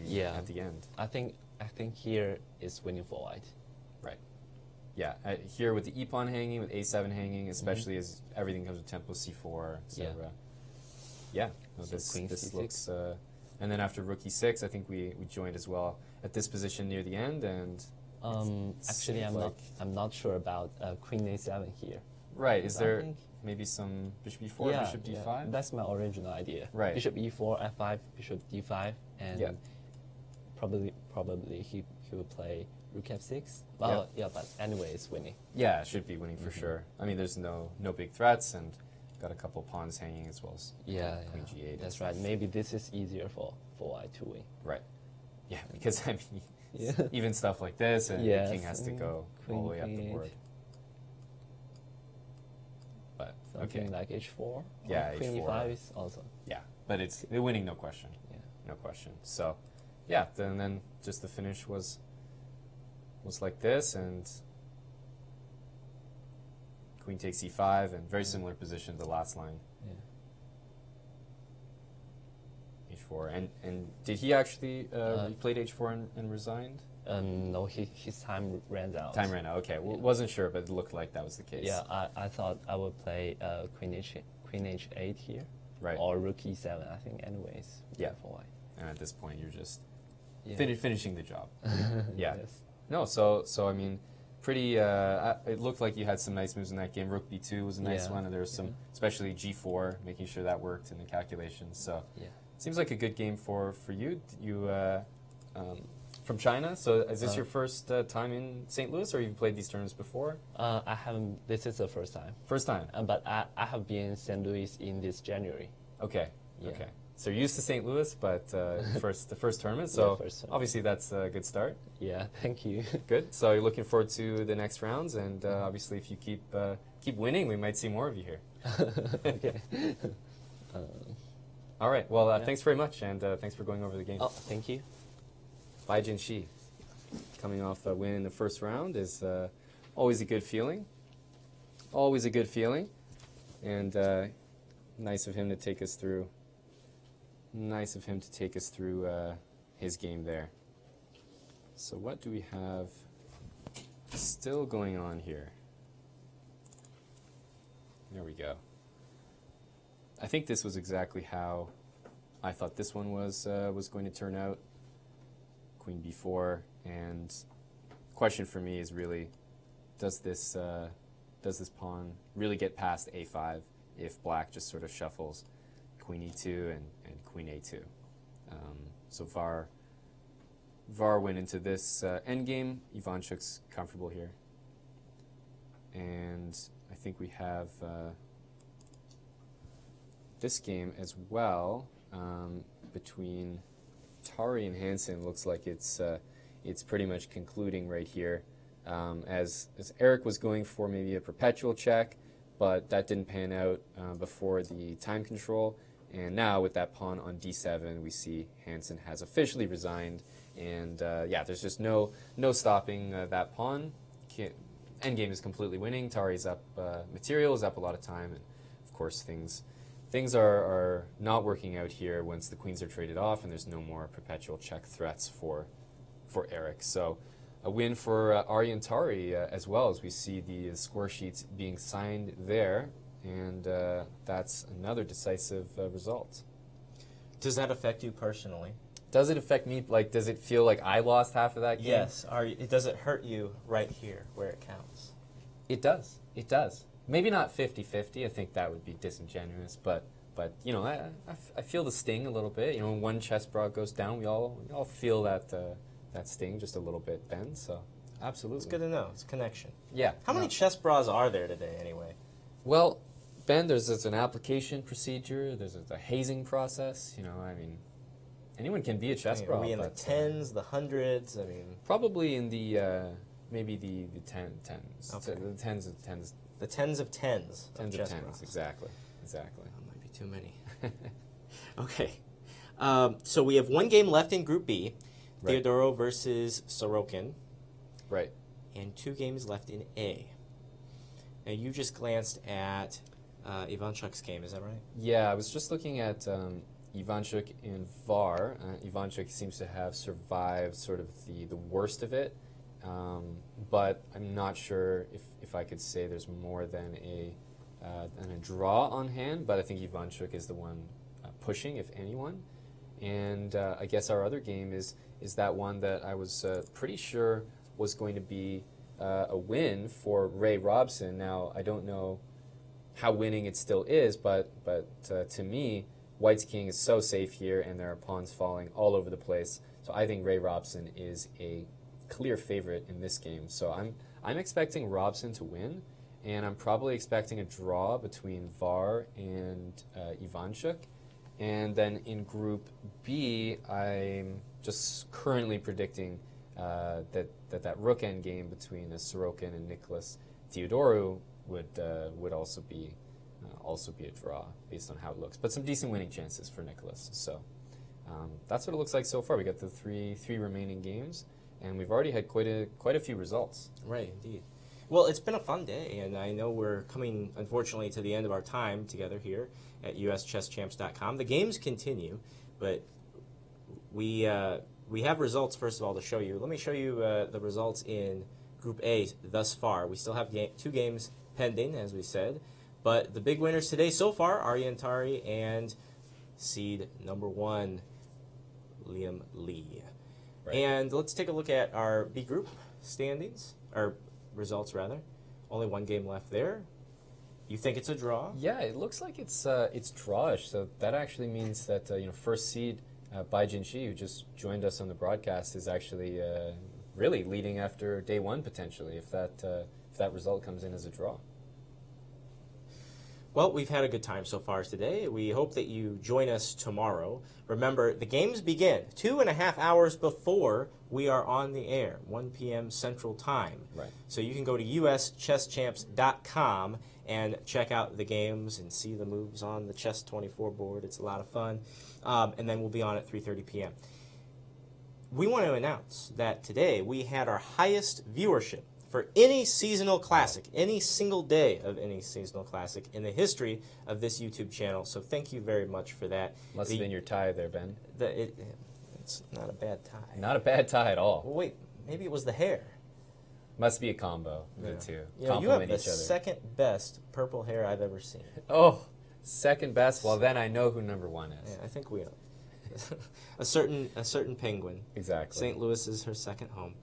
Speaker 2: end.
Speaker 3: I think here is winning for White.
Speaker 2: Right. Yeah. Here with the e pawn hanging, with a7 hanging, especially as everything comes with tempo c4, etc. Yeah. No,
Speaker 3: So
Speaker 2: this
Speaker 3: queen c6.
Speaker 2: looks. And then after rook e6, I think we joined as well at this position near the end, and
Speaker 3: Actually,
Speaker 2: seems
Speaker 3: I'm not sure about queen a7 here.
Speaker 2: right. Is
Speaker 3: I
Speaker 2: there
Speaker 3: think-
Speaker 2: maybe some bishop e4, bishop d5?
Speaker 3: That's my original idea.
Speaker 2: Right.
Speaker 3: Bishop e4, f5, bishop d5, and
Speaker 2: Yeah.
Speaker 3: probably he will play rook f6. Well, yeah, but anyway, it's winning.
Speaker 2: Yeah, should be winning for sure. I mean, there's no big threats, and got a couple pawns hanging as well as
Speaker 3: Yeah,
Speaker 2: queen g8. and
Speaker 3: that's
Speaker 2: stuff.
Speaker 3: right. Maybe this is easier for White to win.
Speaker 2: Right. Yeah, because I mean,
Speaker 3: Yeah.
Speaker 2: even stuff like this, and
Speaker 3: Yes,
Speaker 2: the king has to go all the way up the
Speaker 3: queen
Speaker 2: board. But
Speaker 3: Something
Speaker 2: okay,
Speaker 3: like h4. or
Speaker 2: Yeah,
Speaker 3: queen
Speaker 2: h4.
Speaker 3: e5 is also.
Speaker 2: yeah, but they're winning, no question,
Speaker 3: Yeah.
Speaker 2: no question. So, yeah, then just the finish was like this, and queen takes e5, and very similar position to the last line.
Speaker 3: Yeah.
Speaker 2: H4, and did he actually he played H4 and resigned?
Speaker 3: No, his time ran out.
Speaker 2: Time ran out. Okay, well,
Speaker 3: Yeah.
Speaker 2: wasn't sure, but it looked like that was the case.
Speaker 3: Yeah, I thought I would play queen h8 here,
Speaker 2: Right.
Speaker 3: or rook e7. I think anyways.
Speaker 2: Yeah.
Speaker 3: For White.
Speaker 2: And at this point, you're just
Speaker 3: Yeah.
Speaker 2: finishing the job. Yeah.
Speaker 3: Yes.
Speaker 2: No, so I mean, pretty. It looked like you had some nice moves in that game. Rook b2 was a nice
Speaker 3: Yeah.
Speaker 2: one, and there was some, especially g4, making sure that worked in the calculations. So
Speaker 3: Yeah.
Speaker 2: seems like a good game for you. You from China. So is this your first time in St. Louis, or you've played these tournaments before?
Speaker 3: I haven't. This is the first time.
Speaker 2: First time.
Speaker 3: But I have been in St. Louis in this January.
Speaker 2: Okay.
Speaker 3: Yeah.
Speaker 2: Okay. So you're used to St. Louis, but the first tournament. So
Speaker 3: first tournament.
Speaker 2: obviously that's a good start.
Speaker 3: Yeah. Thank you.
Speaker 2: Good. So you're looking forward to the next rounds, and obviously if you keep winning, we might see more of you here.
Speaker 3: Okay.
Speaker 2: All right. Well, thanks very much, and thanks for going over the game.
Speaker 3: Oh, thank you.
Speaker 2: Bye, Jin Shi. Come coming off a win in the first round is always a good feeling. Always a good feeling. And nice of him to take us through. Nice of him to take us through his game there. So what do we have still going on here? There we go. I think this was exactly how I thought this one was going to turn out. Queen b4, and the question for me is really, does this pawn really get past a5 if black just sort of shuffles queen e2 and queen a2? So Var went into this endgame. Ivanchuk's comfortable here. And I think we have this game as well between Tari and Hansen. Looks like it's pretty much concluding right here. As Eric was going for maybe a perpetual check, but that didn't pan out before the time control. And now with that pawn on d7, we see Hansen has officially resigned. And yeah, there's just no stopping that pawn. Endgame is completely winning. Tari's up, material is up a lot of time, and of course things are not working out here once the queens are traded off, and there's no more perpetual check threats for Eric. So a win for Ari and Tari as well, as we see the score sheets being signed there, and that's another decisive result.
Speaker 1: Does that affect you personally?
Speaker 2: Does it affect me? Like, does it feel like I lost half of that game?
Speaker 1: Yes. Does it hurt you right here where it counts?
Speaker 2: It does. It does. Maybe not 50-50. I think that would be disingenuous. But you know, I feel the sting a little bit. You know, when one chess bra goes down, we all feel that sting just a little bit, Ben. So absolutely.
Speaker 1: It's good to know. It's a connection.
Speaker 2: Yeah.
Speaker 1: How many chess bras are there today, anyway?
Speaker 2: Well, Ben, there's an application procedure. There's a hazing process. You know, I mean, anyone can be a chess bra.
Speaker 1: Are we in the tens, the hundreds? I mean,
Speaker 2: probably in the maybe the tens.
Speaker 1: Okay.
Speaker 2: The tens of tens.
Speaker 1: The tens of tens.
Speaker 2: Tens
Speaker 1: of
Speaker 2: of
Speaker 1: chess
Speaker 2: tens.
Speaker 1: bras.
Speaker 2: Exactly.
Speaker 1: That might be too many. Okay. So we have one game left in Group B,
Speaker 2: Right.
Speaker 1: Theodoro versus Sorokin,
Speaker 2: Right.
Speaker 1: and 2 games left in A. Now you just glanced at Ivanchuk's game, is that right?
Speaker 2: Yeah, I was just looking at Ivanchuk and Var. Ivanchuk seems to have survived sort of the worst of it, but I'm not sure if I could say there's more than a draw on hand, but I think Ivanchuk is the one pushing, if anyone. And I guess our other game is that one that I was pretty sure was going to be a win for Ray Robson. Now, I don't know how winning it still is, but to me, White's king is so safe here, and there are pawns falling all over the place. So I think Ray Robson is a clear favorite in this game. So I'm expecting Robson to win, and I'm probably expecting a draw between Var and Ivanchuk. And then in Group B, I'm just currently predicting that rook end game between Sorokin and Nicholas Theodorou would also be a draw based on how it looks, but some decent winning chances for Nicholas. So that's what it looks like so far. We got the three remaining games, and we've already had quite a few results.
Speaker 1: Right, indeed. Well, it's been a fun day, and I know we're coming, unfortunately, to the end of our time together here at uschesschamps.com. The games continue, but we have results, first of all, to show you. Let me show you the results in Group A thus far. We still have 2 games pending, as we said, but the big winners today so far, Aryan Tari and seed number 1, Liam Lee.
Speaker 2: Right.
Speaker 1: And let's take a look at our B group standings, or results rather. Only 1 game left there. You think it's a draw?
Speaker 2: Yeah, it looks like it's drawish. So that actually means that first seed Bai Jinshi, who just joined us on the broadcast, is actually really leading after day 1 potentially if that result comes in as a draw.
Speaker 1: Well, we've had a good time so far today. We hope that you join us tomorrow. Remember, the games begin 2.5 hours before we are on the air, 1 p.m. Central Time.
Speaker 2: Right.
Speaker 1: So you can go to uschesschamps.com and check out the games and see the moves on the Chess24 board. It's a lot of fun. And then we'll be on at 3:30 p.m. we want to announce that today we had our highest viewership for any seasonal classic, any single day of any seasonal classic in the history of this YouTube channel. So thank you very much for that.
Speaker 2: Must have been your tie there, Ben.
Speaker 1: It's not a bad tie.
Speaker 2: Not a bad tie at all.
Speaker 1: Well, wait, maybe it was the hair.
Speaker 2: Must be a combo of the two.
Speaker 1: You know, you
Speaker 2: Complement
Speaker 1: have the
Speaker 2: each other.
Speaker 1: second best purple hair I've ever seen.
Speaker 2: Oh, second best. Well, then I know who number one is.
Speaker 1: Yeah, I think we know. a certain penguin.
Speaker 2: Exactly.
Speaker 1: St. Louis is her second home.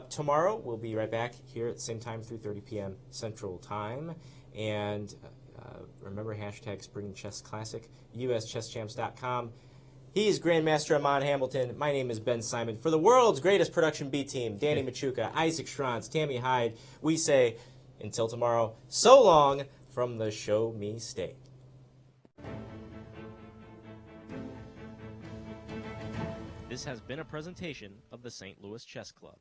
Speaker 1: Tomorrow we'll be right back here at the same time, 3:30 p.m. Central Time, and remember hashtag Spring Chess Classic, uschesschamps.com. He is Grandmaster Aman Hambleton. My name is Ben Simon. For the world's greatest production B team, Danny Machuca, Isaac Schranz, Tammy Hyde, we say until tomorrow, so long from the Show Me State. This has been a presentation of the St. Louis Chess Club.